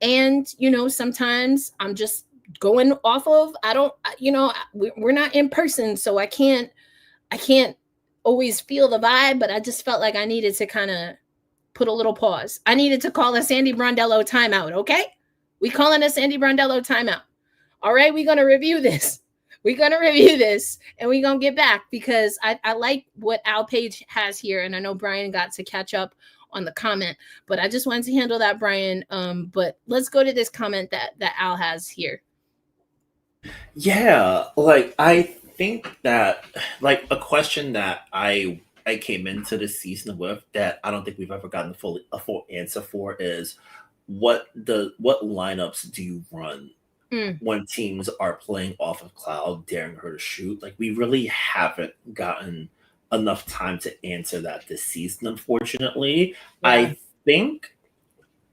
And, sometimes I'm just going off of, we're not in person. So I can't always feel the vibe, but I just felt like I needed to kind of put a little pause. I needed to call a Sandy Brondello timeout. Okay. We calling a Sandy Brondello timeout. All right. We're going to review this. We're going to review this and we're going to get back because I like what Al Page has here. And I know Brian got to catch up on the comment, but I just wanted to handle that, Brian. But let's go to this comment that Al has here. Yeah, like I think that like a question that I came into this season with that I don't think we've ever gotten a full answer for is what lineups do you run when teams are playing off of Cloud, daring her to shoot? Like we really haven't gotten enough time to answer that this season, unfortunately. Yeah. I think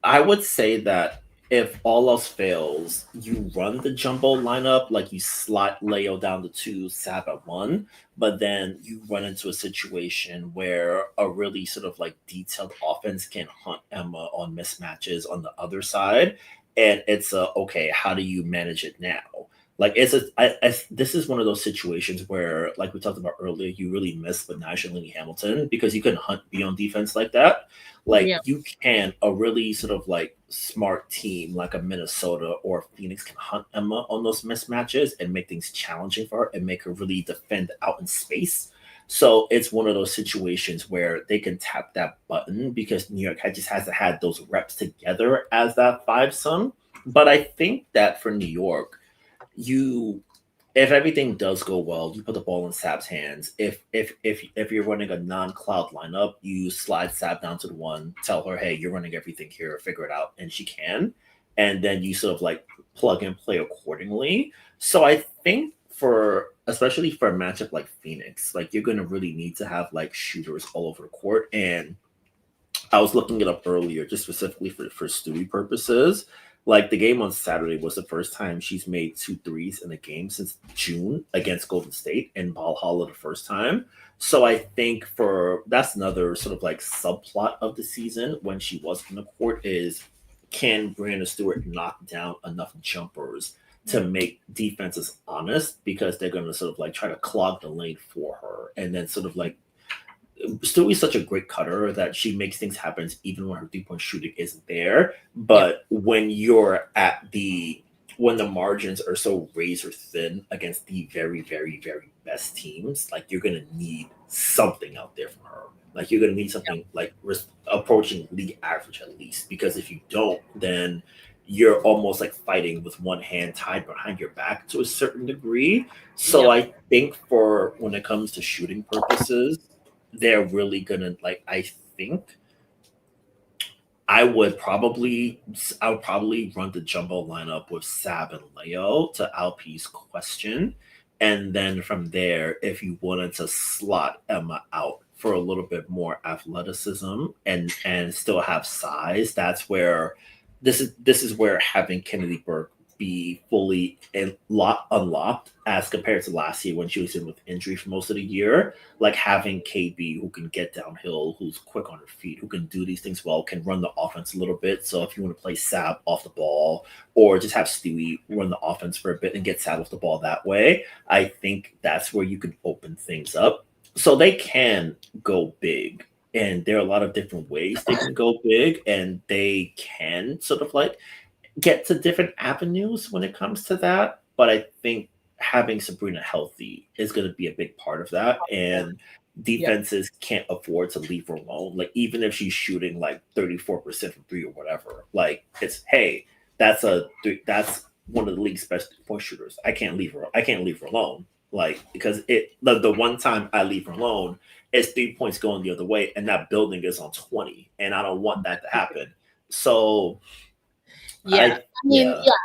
I would say that if all else fails, you run the jumbo lineup, like you slot Leo down to 2, Sab at 1, but then you run into a situation where a really sort of like detailed offense can hunt Emma on mismatches on the other side. And it's okay, how do you manage it now? Like this is one of those situations where, like we talked about earlier, you really miss Benaja and Lenny Hamilton because you couldn't hunt B on defense like that. Like you can, a really sort of like smart team like a Minnesota or Phoenix can hunt Emma on those mismatches and make things challenging for her and make her really defend out in space. So it's one of those situations where they can tap that button because New York just hasn't had those reps together as that 5-some. But I think that for New York, if everything does go well, you put the ball in Sab's hands. If you're running a non-Cloud lineup, you slide Sab down to the 1, tell her, hey, you're running everything here, figure it out, and she can. And then you sort of like plug and play accordingly. So I think especially for a matchup like Phoenix, like you're gonna really need to have like shooters all over the court. And I was looking it up earlier, just specifically for Stewie purposes. Like the game on Saturday was the first time she's made 2 threes in a game since June against Golden State and Valhalla the first time. So I think that's another sort of like subplot of the season when she was on the court is, can Breanna Stewart knock down enough jumpers to make defenses honest, because they're going to sort of like try to clog the lane for her, and then sort of like Stewie's such a great cutter that she makes things happen even when her 3-point shooting isn't there. But when when the margins are so razor thin against the very, very, very best teams, like you're gonna need something out there from her. Like you're gonna need something like approaching league average at least, because if you don't, then you're almost like fighting with one hand tied behind your back to a certain degree. So I think for when it comes to shooting purposes, they're really gonna I think I would probably run the jumbo lineup with Sab and Leo to Alp's question. And then from there, if you wanted to slot Emma out for a little bit more athleticism and still have size, that's where this is where having Kennedy Burke be fully unlocked as compared to last year when she was in with injury for most of the year. Like having KB who can get downhill, who's quick on her feet, who can do these things well, can run the offense a little bit. So if you want to play Sab off the ball or just have Stewie run the offense for a bit and get Sab off the ball that way, I think that's where you can open things up. So they can go big. And there are a lot of different ways they can go big, and they can sort of like get to different avenues when it comes to that. But I think having Sabrina healthy is going to be a big part of that. And defenses can't afford to leave her alone. Like even if she's shooting like 34% from 3 or whatever, like it's, hey, that's one of the league's best point shooters. I can't leave her alone. Like, because the one time I leave her alone, it's 3 points going the other way, and that building is on 20, and I don't want that to happen. So Yeah.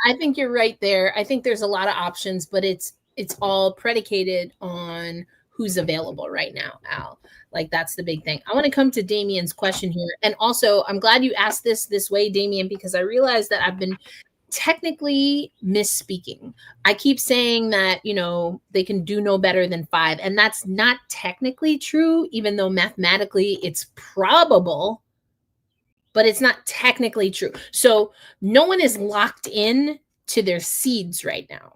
I think you're right there. I think there's a lot of options, but it's all predicated on who's available right now, Al. Like, that's the big thing. I want to come to Damien's question here. And also, I'm glad you asked this way, Damien, because I realized that I've been technically misspeaking. I keep saying that, they can do no better than 5. And that's not technically true, even though mathematically it's probable, but it's not technically true. So no one is locked in to their seeds right now.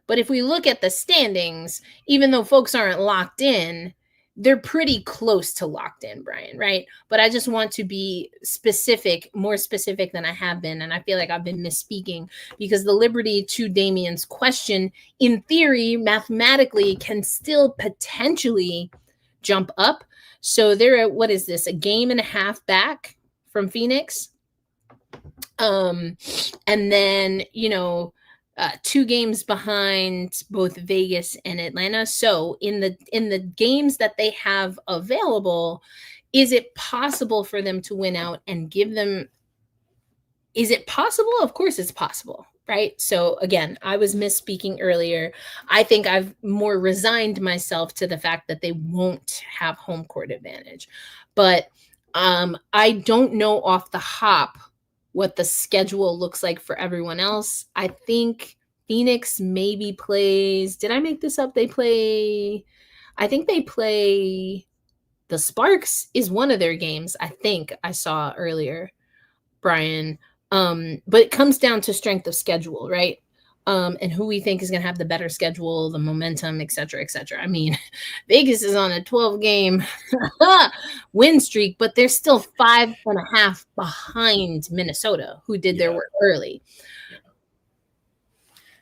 But if we look at the standings, even though folks aren't locked in, they're pretty close to locked in, Brian, right? But I just want to be specific, more specific than I have been. And I feel like I've been misspeaking because the Liberty, to Damien's question, in theory, mathematically can still potentially jump up. So they're at, what is this, a game and a half back from Phoenix? And then, 2 games behind both Vegas and Atlanta. So in the games that they have available, is it possible for them to win out and give them? Is it possible? Of course it's possible, right? So again, I was misspeaking earlier. I think I've more resigned myself to the fact that they won't have home court advantage. But I don't know off the hop what the schedule looks like for everyone else. I think Phoenix maybe plays, did I make this up? I think they play the Sparks is one of their games, I think I saw earlier, Brian. But it comes down to strength of schedule, right? And who we think is going to have the better schedule, the momentum, et cetera, et cetera. I mean, Vegas is on a 12-game win streak, but they're still 5.5 behind Minnesota, who did their work early.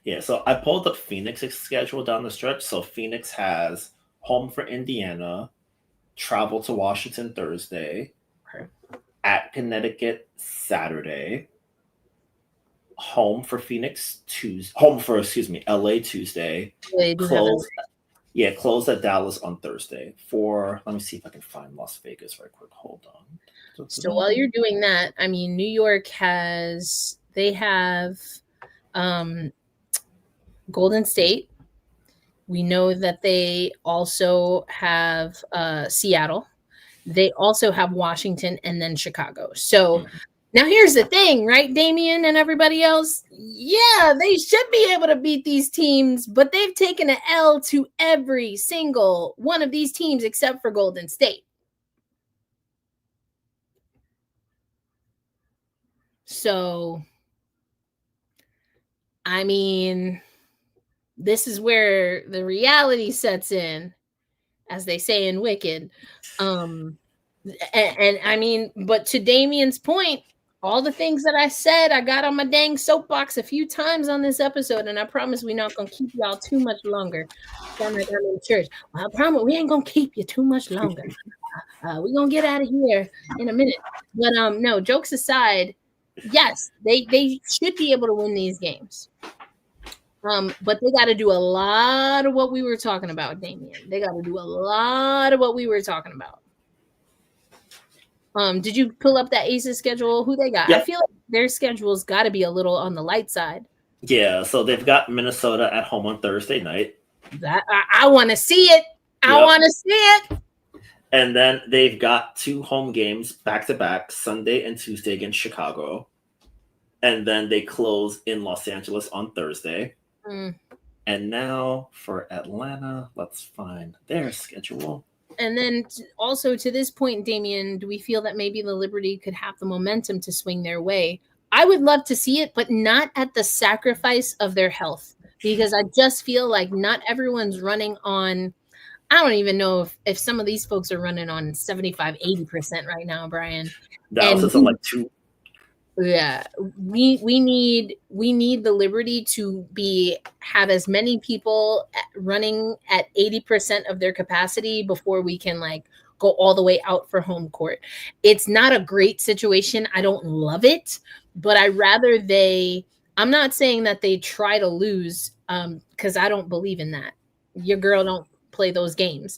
Yeah, so I pulled up Phoenix's schedule down the stretch. So Phoenix has home for Indiana, travel to Washington Thursday, at Connecticut Saturday, home for Phoenix Tuesday, LA Tuesday, close at Dallas on Thursday. Let me see if I can find Las Vegas right quick. Hold on. So while you're doing that, I mean, New York they have Golden State. We know that they also have Seattle. They also have Washington and then Chicago. So now here's the thing, right, Damien and everybody else? Yeah, they should be able to beat these teams, but they've taken an L to every single one of these teams except for Golden State. So, I mean, this is where the reality sets in, as they say in Wicked. And I mean, but to Damien's point, all the things that I said, I got on my dang soapbox a few times on this episode, and I promise we're not going to keep y'all too much longer. Sound like I'm in church. Well, I promise we ain't going to keep you too much longer. We're going to get out of here in a minute. But no, jokes aside, yes, they should be able to win these games. But they got to do a lot of what we were talking about, Damien. They got to do a lot of what we were talking about. Did you pull up that Aces schedule? Who they got? Yep. I feel like their schedule's got to be a little on the light side. Yeah, so they've got Minnesota at home on Thursday night. That I want to see it. I want to see it. And then they've got 2 home games back-to-back, Sunday and Tuesday against Chicago. And then they close in Los Angeles on Thursday. And now for Atlanta, let's find their schedule. And then also to this point, Damien, do we feel that maybe the Liberty could have the momentum to swing their way? I would love to see it, but not at the sacrifice of their health, because I just feel like not everyone's running on. I don't even know if some of these folks are running on 75, 80% right now, Brian. Dallas is on like 2. Yeah, we need the Liberty to have as many people running at 80% of their capacity before we can go all the way out for home court. It's not a great situation. I don't love it, but I'm not saying that they try to lose, because I don't believe in that. Your girl don't play those games.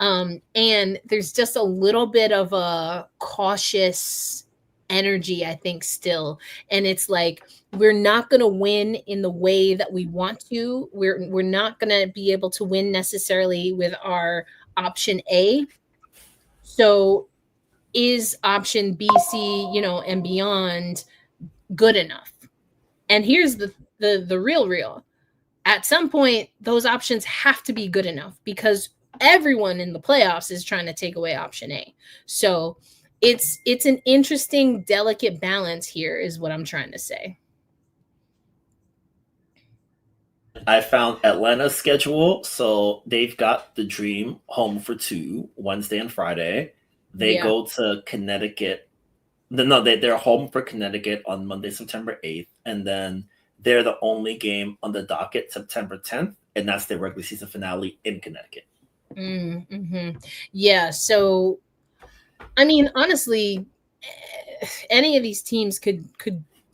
And there's just a little bit of a cautious energy, I think, still. And it's like, we're not going to win in the way that we want to. We're not going to be able to win necessarily with our option A. So is option B, C, and beyond good enough? And here's the real. At some point, those options have to be good enough, because everyone in the playoffs is trying to take away option A. So it's an interesting, delicate balance here, is what I'm trying to say. I found Atlanta's schedule. So they've got the Dream home for 2, Wednesday and Friday. They go to Connecticut. No, they're home for Connecticut on Monday, September 8th. And then they're the only game on the docket September 10th. And that's their regular season finale in Connecticut. Mm-hmm. Yeah. So, I mean, honestly, any of these teams could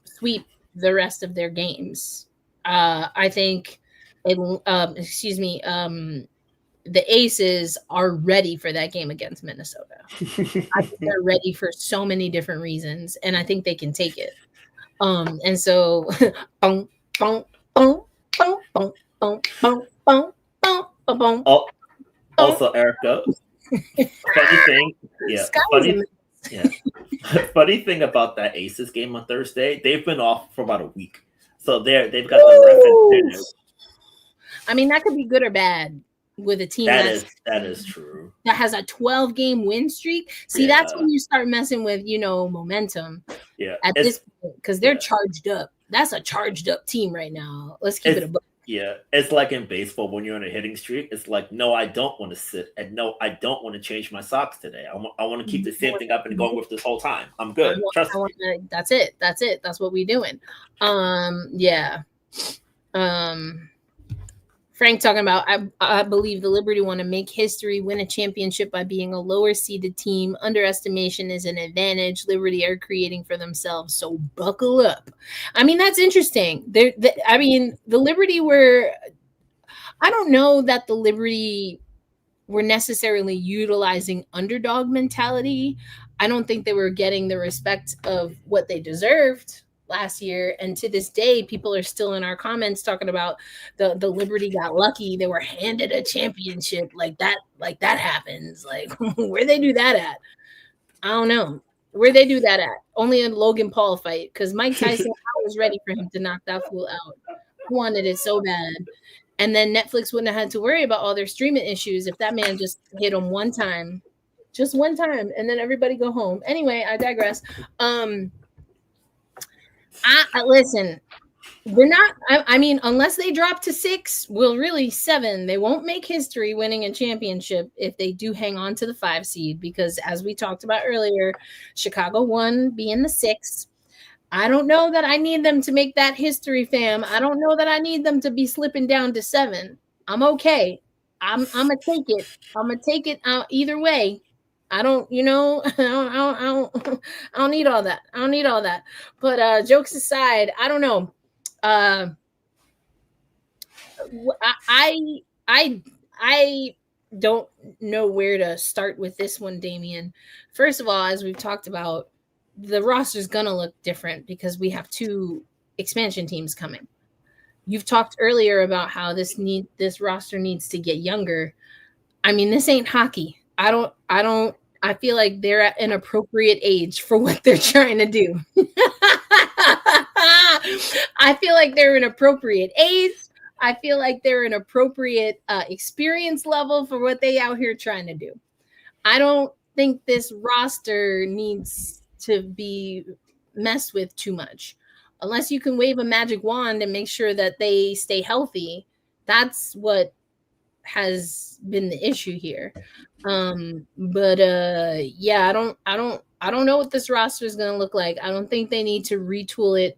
sweep the rest of their games. I think, the Aces are ready for that game against Minnesota. I think they're ready for so many different reasons, and I think they can take it. And so, boom, boom, boom, boom, boom, boom, boom, boom, boom, boom. Also, Erica, funny thing, funny thing about that Aces game on Thursday, they've been off for about a week, so they've got the ref. I mean, that could be good or bad with a team that is true. That has a 12-game win streak. See, that's when you start messing with momentum. Yeah, at this point, because they're charged up. That's a charged up team right now. Let's keep it a book. Yeah, it's like in baseball when you're on a hitting streak. It's like, no, I don't want to sit, and no, I don't want to change my socks today. I want to keep the same thing up and going with this whole time. I'm good. Trust me. That's it. That's what we're doing. Yeah. Frank talking about, I believe the Liberty want to make history, win a championship by being a lower seeded team. Underestimation is an advantage Liberty are creating for themselves. So buckle up. I mean, that's interesting. The Liberty were, I don't know that the Liberty were necessarily utilizing underdog mentality. I don't think they were getting the respect of what they deserved last year, and to this day people are still in our comments talking about the Liberty got lucky, they were handed a championship, like that happens, like where they do that at? I don't know where they do that at. Only a Logan Paul fight, because Mike Tyson, I was ready for him to knock that fool out. I wanted it so bad, and then Netflix wouldn't have had to worry about all their streaming issues if that man just hit them just one time and then everybody go home. Anyway, I digress. Listen, we're not, I mean, unless they drop to 6, well, really 7, they won't make history winning a championship if they do hang on to the 5 seed, because as we talked about earlier, Chicago won being the 6. I don't know that I need them to make that history, fam. I don't know that I need them to be slipping down to 7. I'm okay. I'm gonna take it. I'm gonna take it either way. I don't need all that. I don't need all that. But jokes aside, I don't know. I don't know where to start with this one, Damien. First of all, as we've talked about, the roster's gonna look different because we have 2 expansion teams coming. You've talked earlier about how this roster needs to get younger. I mean, this ain't hockey. I feel like they're at an appropriate age for what they're trying to do. I feel like they're an appropriate age. I feel like they're an appropriate experience level for what they out here trying to do. I don't think this roster needs to be messed with too much. Unless you can wave a magic wand and make sure that they stay healthy. That's what has been the issue here. Yeah, I don't know what this roster is going to look like. I don't think they need to retool it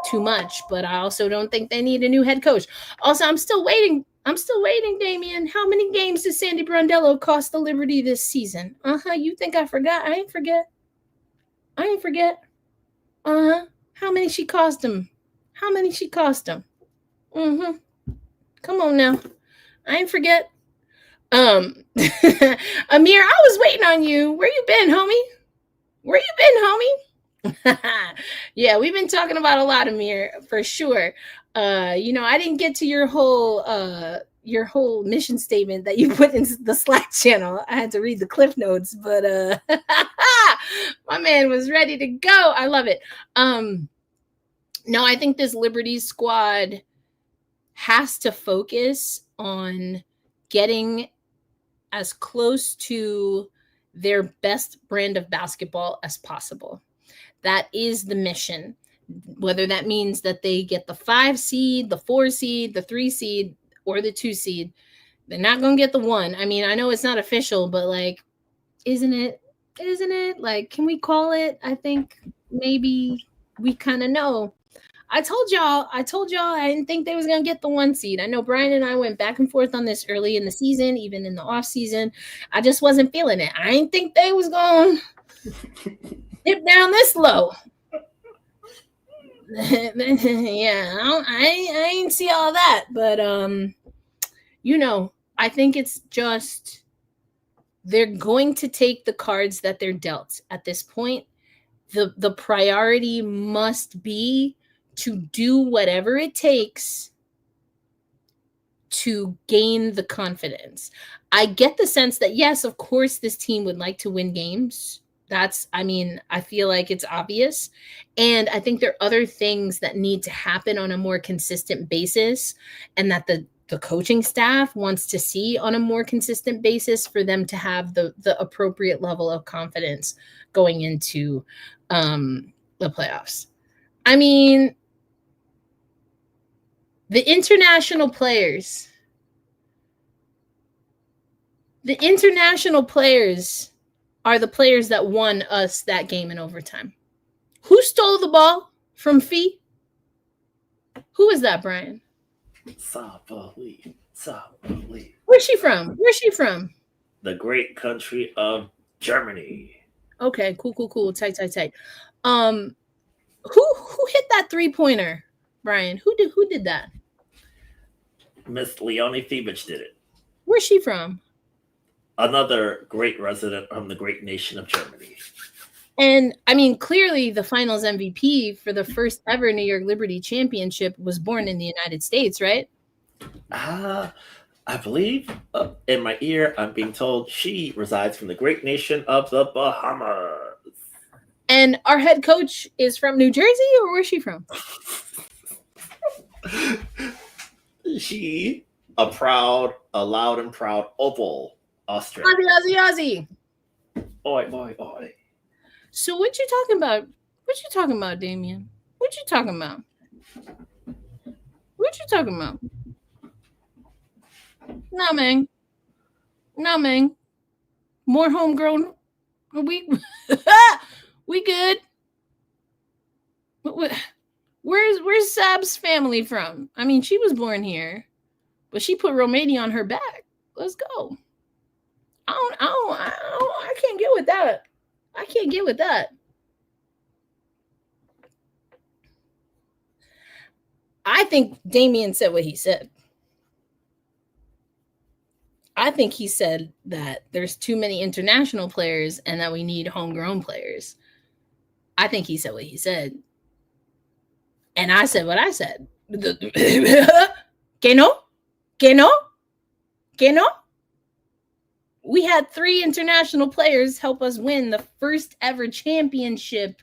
too much, but I also don't think they need a new head coach. Also, I'm still waiting, Damien. How many games did Sandy Brondello cost the Liberty this season? You think I forgot? I ain't forget. How many she cost him? Come on now. I ain't forget. Amir, I was waiting on you. Where you been, homie? Yeah, we've been talking about a lot, Amir, for sure. I didn't get to your whole mission statement that you put in the Slack channel. I had to read the cliff notes, but my man was ready to go. I love it. No, I think this Liberty squad has to focus on getting as close to their best brand of basketball as possible. That is the mission. Whether that means that they get the 5 seed, the 4 seed, the 3 seed, or the 2 seed, they're not going to get the 1. I mean, I know it's not official, but like, isn't it? Like, can we call it? I think maybe we kind of know. I told y'all I didn't think they was going to get the 1 seed. I know Brian and I went back and forth on this early in the season, even in the off season. I just wasn't feeling it. I didn't think they was going to dip down this low. Yeah, I ain't see all that, but I think it's just they're going to take the cards that they're dealt at this point. The priority must be to do whatever it takes to gain the confidence. I get the sense that, yes, of course, this team would like to win games. I feel like it's obvious. And I think there are other things that need to happen on a more consistent basis, and that the coaching staff wants to see on a more consistent basis for them to have the appropriate level of confidence going into the playoffs. I mean, the international players are the players that won us that game in overtime. Who stole the ball from Fee? Who is that, Brian? Sabali. Where's she from? The great country of Germany. Okay, cool. Tight. Who hit that 3-pointer, Brian? Who did that? Miss Leonie Thebich did it. Where's she from? Another great resident from the great nation of Germany. And I mean, clearly the finals MVP for the first ever New York Liberty championship was born in the United States, right? I believe in my ear, I'm being told she resides from the great nation of the Bahamas. And our head coach is from New Jersey, or where's she from? She, a loud and proud Opal Australian. Aussie. Oi. So what you talking about? Damien? What you talking about? Nah, man. More homegrown. We good. Where's Sab's family from? I mean, she was born here, but she put Romania on her back. Let's go. I can't get with that. I think Damien said what he said. I think he said that there's too many international players and that we need homegrown players. I think he said what he said. And I said what I said. Que no? We had 3 international players help us win the first ever championship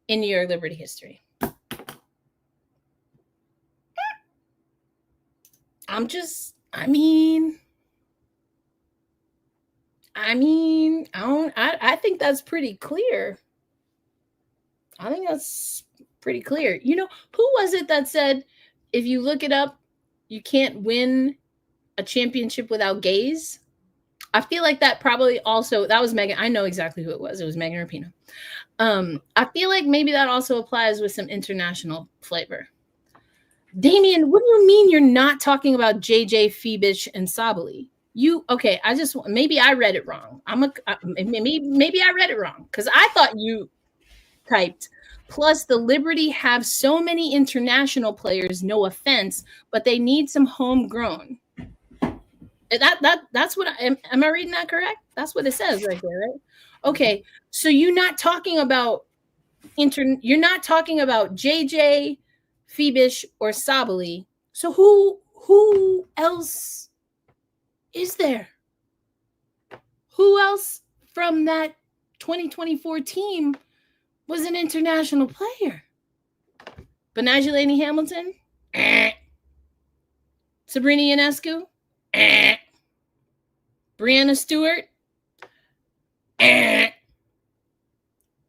in New York Liberty history. I think that's pretty clear. You know, who was it that said, if you look it up, you can't win a championship without gays? I feel like that probably also, that was Megan. I know exactly who it was. It was Megan Rapinoe. I feel like maybe that also applies with some international flavor. Damien, what do you mean you're not talking about JJ, Phoebich, and Sabali? Maybe I read it wrong. Maybe I read it wrong, because I thought you typed, plus the Liberty have so many international players, no offense, but they need some homegrown. That's what am I reading that correct? That's what it says right there, right? Okay, so you're not talking about you're not talking about JJ, Phoebish, or Sabali. So who else is there? Who else from that 2024 team was an international player? Benajelani Hamilton? Sabrina Ionescu? Breanna Stewart?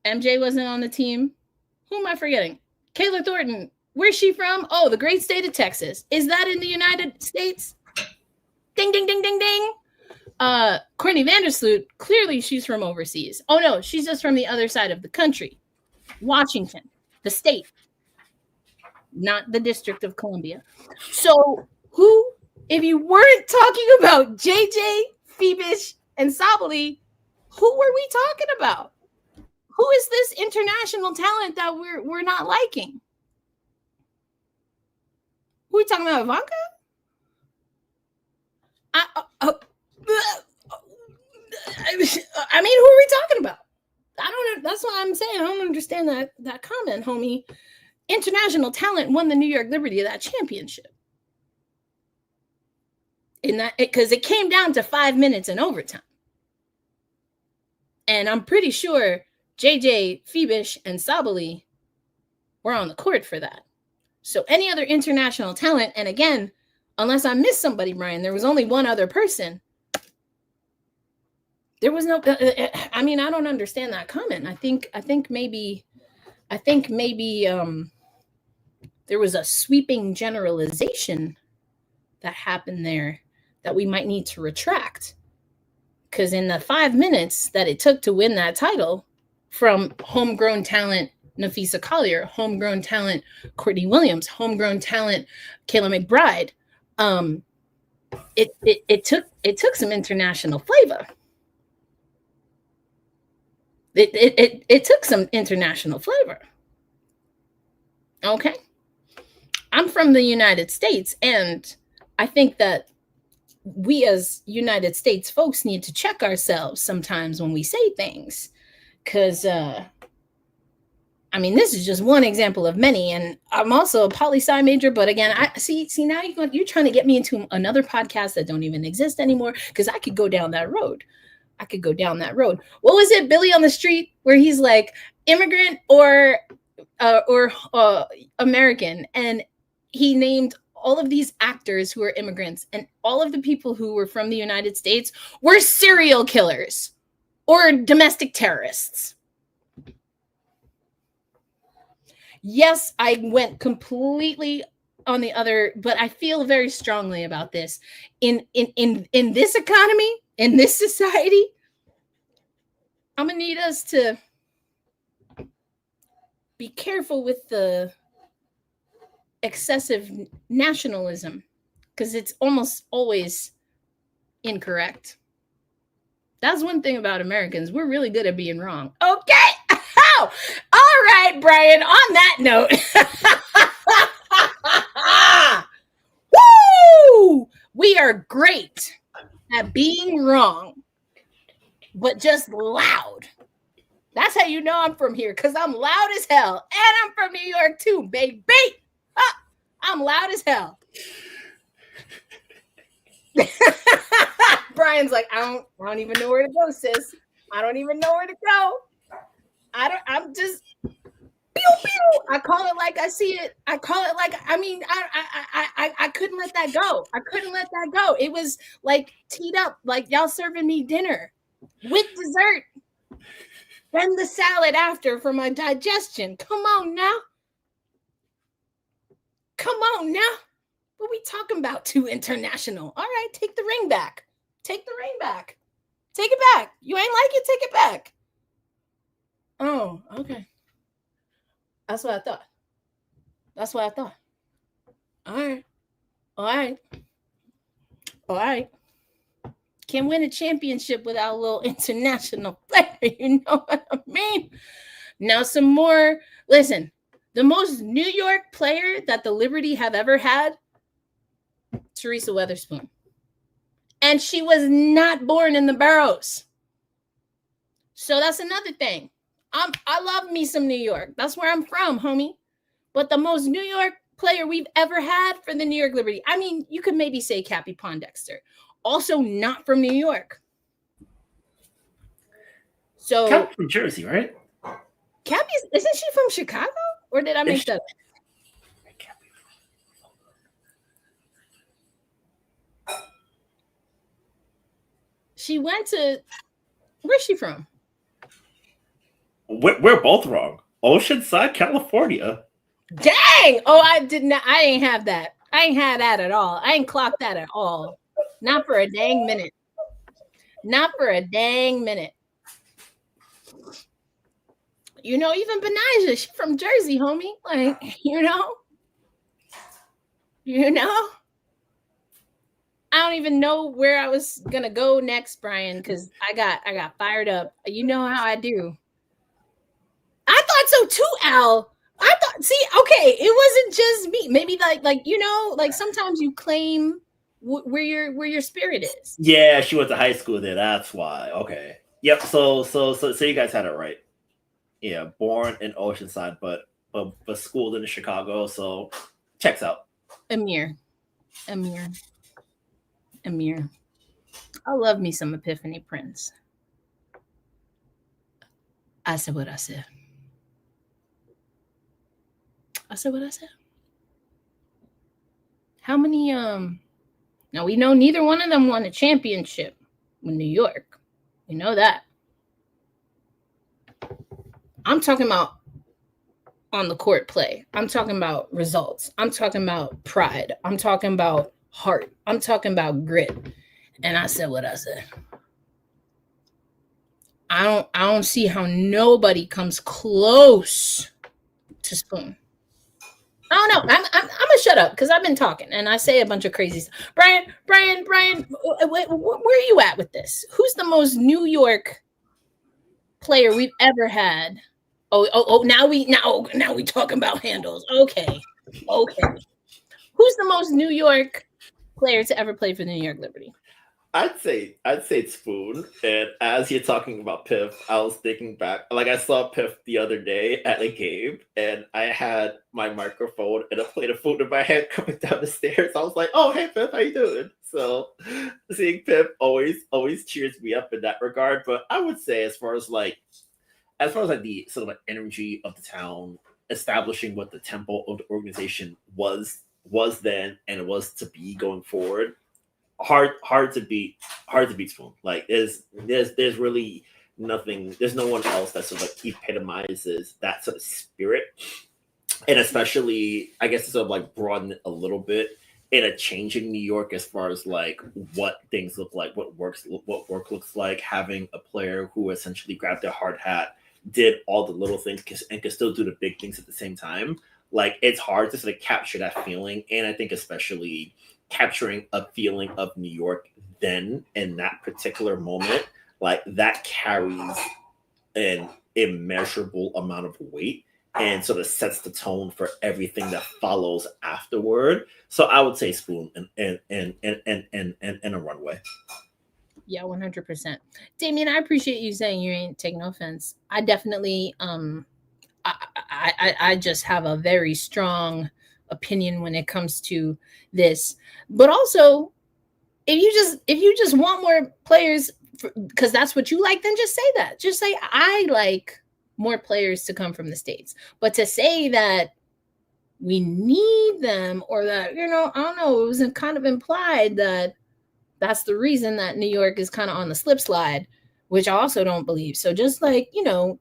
MJ wasn't on the team. Who am I forgetting? Kayla Thornton. Where's she from? Oh, the great state of Texas. Is that in the United States? Ding, ding, ding, ding, ding. Courtney Vandersloot, clearly she's from overseas. Oh, no, she's just from the other side of the country. Washington, the state, not the District of Columbia. So who, if you weren't talking about JJ, Phoebish, and Sabali, who were we talking about? Who is this international talent that we're not liking? Who are we talking about, Ivanka? I mean, who are we talking about? I don't know. That's what I'm saying. I don't understand that comment, homie. International talent won the New York Liberty of that championship. In that, because it came down to 5 minutes in overtime. And I'm pretty sure JJ, Phoebish, and Sabali were on the court for that. So any other international talent, and again, unless I missed somebody, Brian, there was only one other person. There was no, I mean, I don't understand that comment. I think maybe there was a sweeping generalization that happened there that we might need to retract. Because in the 5 minutes that it took to win that title, from homegrown talent Nafisa Collier, homegrown talent Courtney Williams, homegrown talent Kayla McBride, it took some international flavor. It took some international flavor. Okay. I'm from the United States, and I think that we as United States folks need to check ourselves sometimes when we say things. Because, I mean, this is just one example of many, and I'm also a poli-sci major, but again, I see now you're trying to get me into another podcast that don't even exist anymore, because I could go down that road. What was it, Billy on the Street, where he's like, immigrant or American, and he named all of these actors who are immigrants, and all of the people who were from the United States were serial killers or domestic terrorists. Yes, I went completely on the other, but I feel very strongly about this. In this economy, in this society, I'm gonna need us to be careful with the excessive nationalism, because it's almost always incorrect. That's one thing about Americans. We're really good at being wrong. Okay. Oh, all right, Brian. On that note, woo! We are great at being wrong, but just loud. That's how you know I'm from here, because I'm loud as hell. And I'm from New York too, baby. I'm loud as hell. Brian's like, I don't even know where to go, sis. I don't even know where to go. I'm just pew pew. I call it like I see it. I call it like, I mean, I couldn't let that go. It was like teed up, like y'all serving me dinner with dessert, then the salad after for my digestion. Come on now. What are we talking about? Too international. All right, take the ring back. Take it back. You ain't like it? Take it back. Oh, okay. That's what I thought. All right. Can't win a championship without a little international player. You know what I mean? Now some more. Listen, the most New York player that the Liberty have ever had, Teresa Weatherspoon. And she was not born in the Boroughs. So that's another thing. I love me some New York. That's where I'm from, homie. But the most New York player we've ever had for the New York Liberty, I mean, you could maybe say Cappie Pondexter. Also not from New York. So Cappie from Jersey, right? Cappie's, isn't she from Chicago? Or did I make that up? She went to, where's she from? We're both wrong. Oceanside, California. Dang! Oh, I ain't have that. I ain't had that at all. I ain't clocked that at all. Not for a dang minute. Not for a dang minute. You know, even Benija, she's from Jersey, homie. Like, you know? I don't even know where I was gonna go next, Brian, because I got fired up. You know how I do. I thought so too, Al. I thought, see, okay, it wasn't just me. Maybe like you know, like sometimes you claim where your spirit is. Yeah, she went to high school there. That's why. Okay. Yep. So you guys had it right. Yeah, born in Oceanside, but schooled in Chicago. So checks out. Amir. I love me some Epiphany Prince. I said what I said. How many now we know neither one of them won a championship with New York. We know that. I'm talking about on the court play. I'm talking about results. I'm talking about pride. I'm talking about heart. I'm talking about grit. And I said what I said. I don't see how nobody comes close to Spoon. I don't know. I'm gonna shut up because I've been talking and I say a bunch of crazy stuff. Brian, where are you at with this? Who's the most New York player we've ever had? Oh, now we talking about handles. Okay. Who's the most New York player to ever play for the New York Liberty? I'd say it's Spoon. And as you're talking about Piff, I was thinking back. Like I saw Piff the other day at a game, and I had my microphone and a plate of food in my hand coming down the stairs. I was like, "Oh, hey Piff, how you doing?" So seeing Piff always cheers me up in that regard. But I would say as far as the sort of like energy of the town, establishing what the tempo of the organization was then and it was to be going forward. Hard to beat Spoon. Like there's really nothing. There's no one else that sort of like epitomizes that sort of spirit, and especially I guess to sort of like broaden it a little bit in a changing New York as far as like what things look like, what work looks like. Having a player who essentially grabbed their hard hat, did all the little things, and could still do the big things at the same time. Like it's hard to sort of capture that feeling, and I think especially capturing a feeling of New York then in that particular moment, like that carries an immeasurable amount of weight and sort of sets the tone for everything that follows afterward. So I would say Spoon and a runway. Yeah, 100%. Damien, I appreciate you saying you ain't taking no offense. I definitely I just have a very strong opinion when it comes to this. But also, if you just want more players because that's what you like, then just say that. Just say I like more players to come from the States. But to say that we need them or that, you know, I don't know, it was kind of implied that that's the reason that New York is kind of on the slip slide, which I also don't believe. So just like, you know,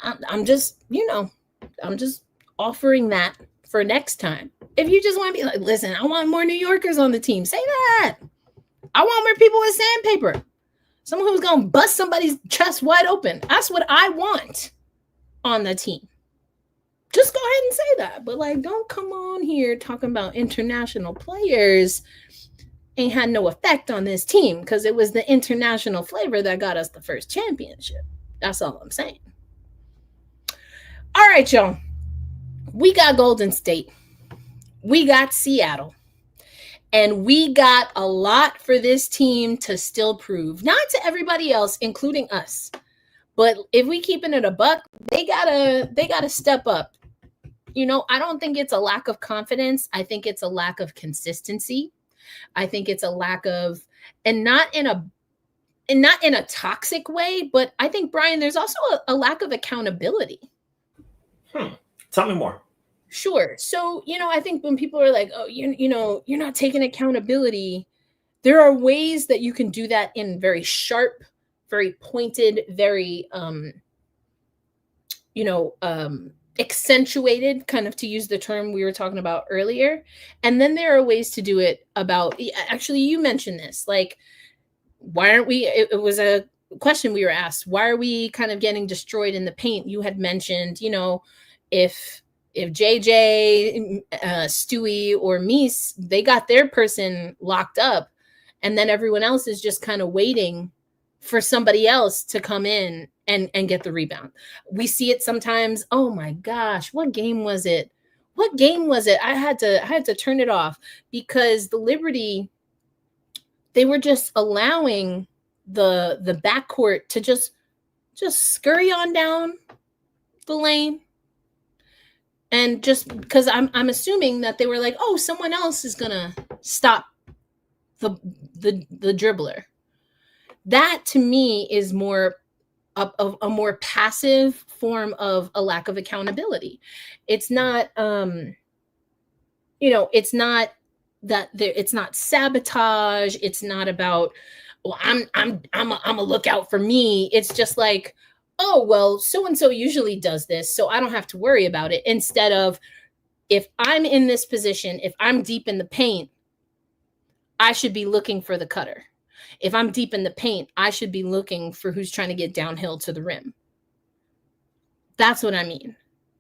I'm just offering that for next time. If you just want to be like, listen, I want more New Yorkers on the team, say that. I want more people with sandpaper. Someone who's going to bust somebody's chest wide open. That's what I want on the team. Just go ahead and say that. But like, don't come on here talking about international players ain't had no effect on this team because it was the international flavor that got us the first championship. That's all I'm saying. All right, y'all. We got Golden State. We got Seattle. And we got a lot for this team to still prove. Not to everybody else, including us, But if we keeping it a buck, they gotta step up. You know, I don't think it's a lack of confidence. I think it's a lack of consistency. I think it's a lack of, and not in a toxic way, but I think, Brian, there's also a lack of accountability. Tell me more. Sure. So, you know, I think when people are like, oh, you know, you're not taking accountability, there are ways that you can do that in very sharp, very pointed, very, accentuated, kind of, to use the term we were talking about earlier. And then there are ways to do it about, actually, you mentioned this, like, why aren't we, it was a question we were asked, why are we kind of getting destroyed in the paint? You had mentioned, you know, if JJ, Stewie, or Mies, they got their person locked up, and then everyone else is just kind of waiting for somebody else to come in and get the rebound. We see it sometimes. Oh my gosh, what game was it? I had to turn it off because the Liberty, they were just allowing the backcourt to just scurry on down the lane. And just because I'm assuming that they were like, oh, someone else is gonna stop the dribbler. That to me is more of a more passive form of a lack of accountability. It's not, it's not that it's not sabotage. It's not about, well, I'm a lookout for me. It's just like, oh, well, so-and-so usually does this, so I don't have to worry about it. Instead of, if I'm in this position, if I'm deep in the paint, I should be looking for the cutter. If I'm deep in the paint, I should be looking for who's trying to get downhill to the rim. That's what I mean.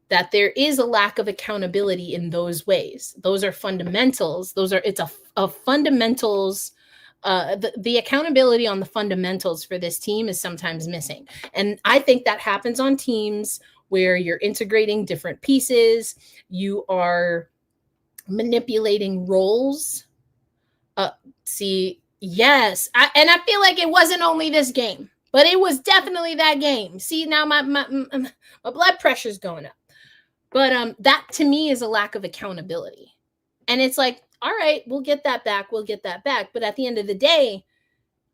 That there is a lack of accountability in those ways. Those are fundamentals. It's a fundamentals. The accountability on the fundamentals for this team is sometimes missing. And I think that happens on teams where you're integrating different pieces. You are manipulating roles. Yes. I feel like it wasn't only this game, but it was definitely that game. See, now my blood pressure's going up. But that to me is a lack of accountability. And it's like, all right, we'll get that back. But at the end of the day,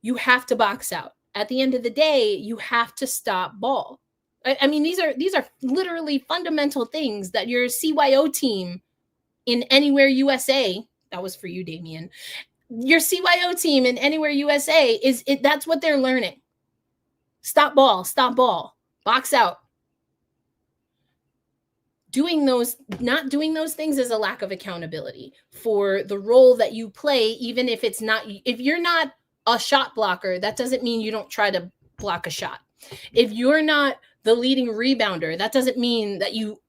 you have to box out. At the end of the day, you have to stop ball. I mean, these are literally fundamental things that your CYO team in Anywhere USA, that was for you, Damien, your CYO team in Anywhere USA that's what they're learning. Stop ball, box out. Not doing those things is a lack of accountability for the role that you play, even if you're not a shot blocker, that doesn't mean you don't try to block a shot. If you're not the leading rebounder, that doesn't mean that you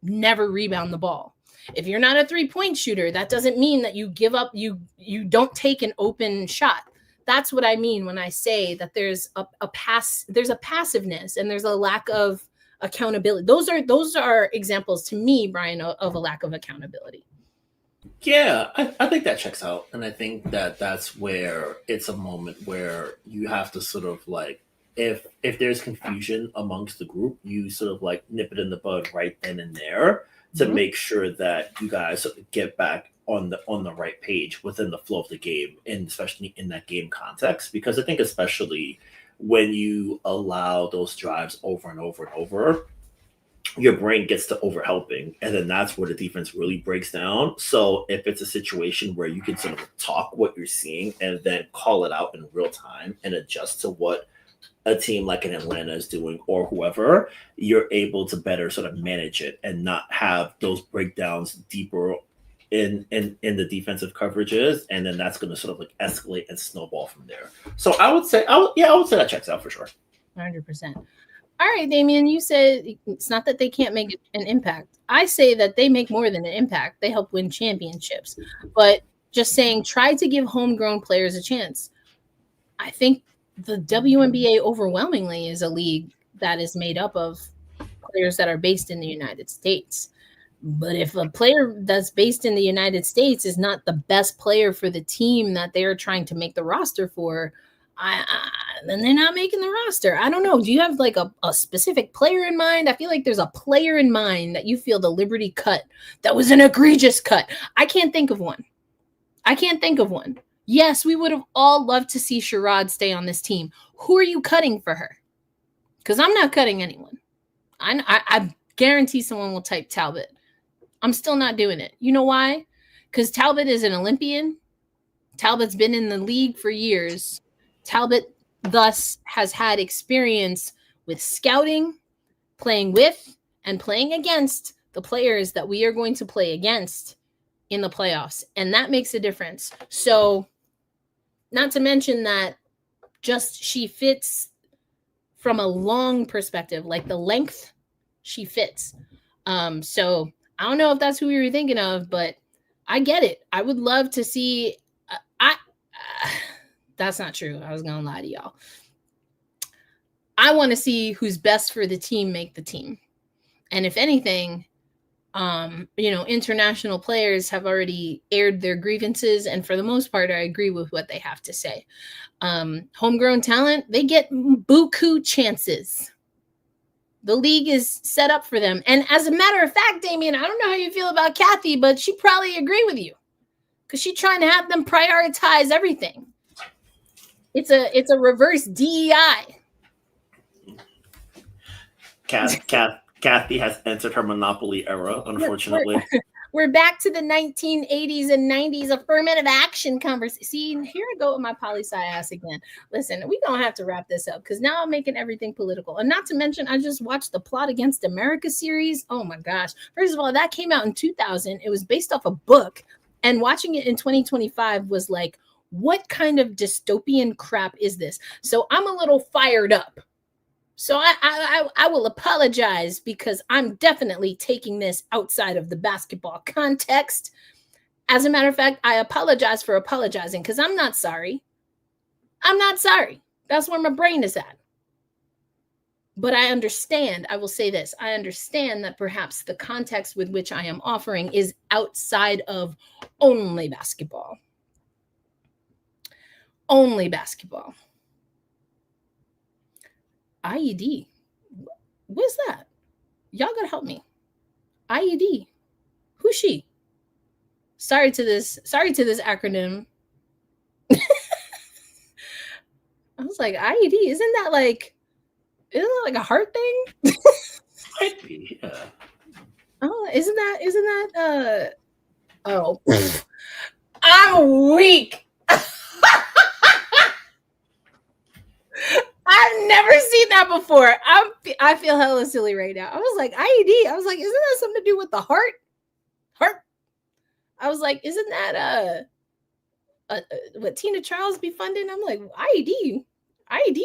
never rebound the ball. If you're not a three-point shooter, that doesn't mean that you give up, you don't take an open shot. That's what I mean when I say that there's there's a passiveness and there's a lack of accountability. Those are examples to me, Brian, of a lack of accountability. Yeah, I think that checks out. And I think that's where it's a moment where you have to sort of like, if there's confusion amongst the group, you sort of like nip it in the bud right then and there to make sure that you guys sort of get back on the right page within the flow of the game, and especially in that game context. Because I think especially when you allow those drives over and over and over, your brain gets to overhelping, and then that's where the defense really breaks down. So if it's a situation where you can sort of talk what you're seeing and then call it out in real time and adjust to what a team like an Atlanta is doing or whoever, you're able to better sort of manage it and not have those breakdowns deeper in the defensive coverages, and then that's going to sort of like escalate and snowball from there. So I would say that checks out for sure. 100%. All right, Damien, you said it's not that they can't make an impact. I say that they make more than an impact. They help win championships. But just saying, try to give homegrown players a chance. I think the WNBA overwhelmingly is a league that is made up of players that are based in the United States. But if a player that's based in the United States is not the best player for the team that they're trying to make the roster for, then they're not making the roster. I don't know. Do you have like a specific player in mind? I feel like there's a player in mind that you feel the Liberty cut that was an egregious cut. I can't think of one. Yes, we would have all loved to see Sherrod stay on this team. Who are you cutting for her? Because I'm not cutting anyone. I guarantee someone will type Talbot. I'm still not doing it. You know why? Because Talbot is an Olympian. Talbot's been in the league for years. Talbot thus has had experience with scouting, playing with, and playing against the players that we are going to play against in the playoffs. And that makes a difference. So, not to mention that just she fits from a long perspective, like the length, she fits. So I don't know if that's who we were thinking of, but I get it. I would love to see. That's not true. I was gonna lie to y'all. I want to see who's best for the team make the team, and if anything, international players have already aired their grievances, and for the most part, I agree with what they have to say. Homegrown talent, they get buku chances. The league is set up for them. And as a matter of fact, Damien, I don't know how you feel about Kathy, but she probably agree with you because she's trying to have them prioritize everything. It's a reverse DEI. Kathy has entered her monopoly era, unfortunately. We're back to the 1980s and 90s affirmative action conversation. See, here I go with my poli-sci ass again. Listen, we're going to have to wrap this up because now I'm making everything political. And not to mention, I just watched the Plot Against America series. Oh, my gosh. First of all, that came out in 2000. It was based off a book. And watching it in 2025 was like, what kind of dystopian crap is this? So I'm a little fired up. So I will apologize because I'm definitely taking this outside of the basketball context. As a matter of fact, I apologize for apologizing because I'm not sorry. I'm not sorry. That's where my brain is at. But I understand, I will say this, I understand that perhaps the context with which I am offering is outside of only basketball. Only basketball. IED. What's that? Y'all gotta help me. IED. Who's she? Sorry to this acronym. I was like, IED, isn't that like a heart thing? Might be, yeah. Oh, isn't that oh. I'm weak. I've never seen that before. I feel hella silly right now. I was like, IED. I was like, isn't that something to do with the heart? Heart. I was like, isn't that what Tina Charles be funding? I'm like, IED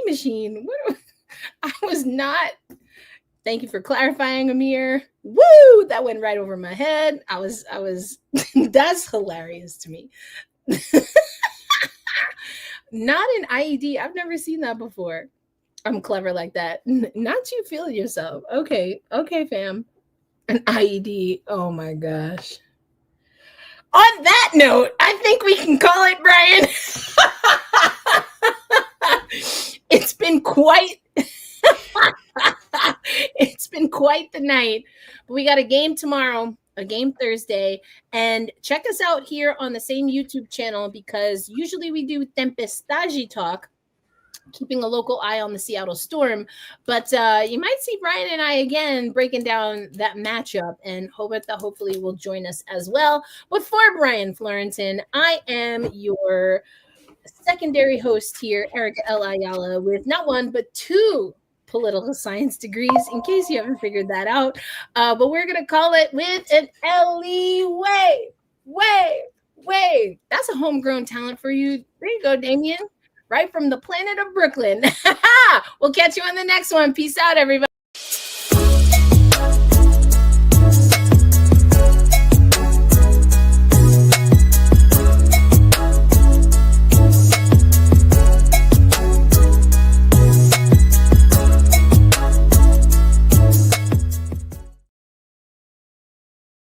machine. What? I was not. Thank you for clarifying, Amir. Woo! That went right over my head. I was. That's hilarious to me. Not an IED. I've never seen that before. I'm clever like that. Not you feel yourself. Okay, fam. An IED. Oh my gosh. On that note, I think we can call it, Brian. It's been quite the night. But we got a game tomorrow, a game Thursday, and check us out here on the same YouTube channel because usually we do Tempestagi talk, keeping a local eye on the Seattle Storm, but you might see Brian and I again breaking down that matchup, and Roberta hopefully will join us as well. But for Brian Fleurantin, I am your secondary host here, Erica L. Ayala, with not one but two political science degrees, in case you haven't figured that out. But we're going to call it with an L-E wave. That's a homegrown talent for you. There you go, Damien. Right from the planet of Brooklyn. We'll catch you on the next one. Peace out, everybody.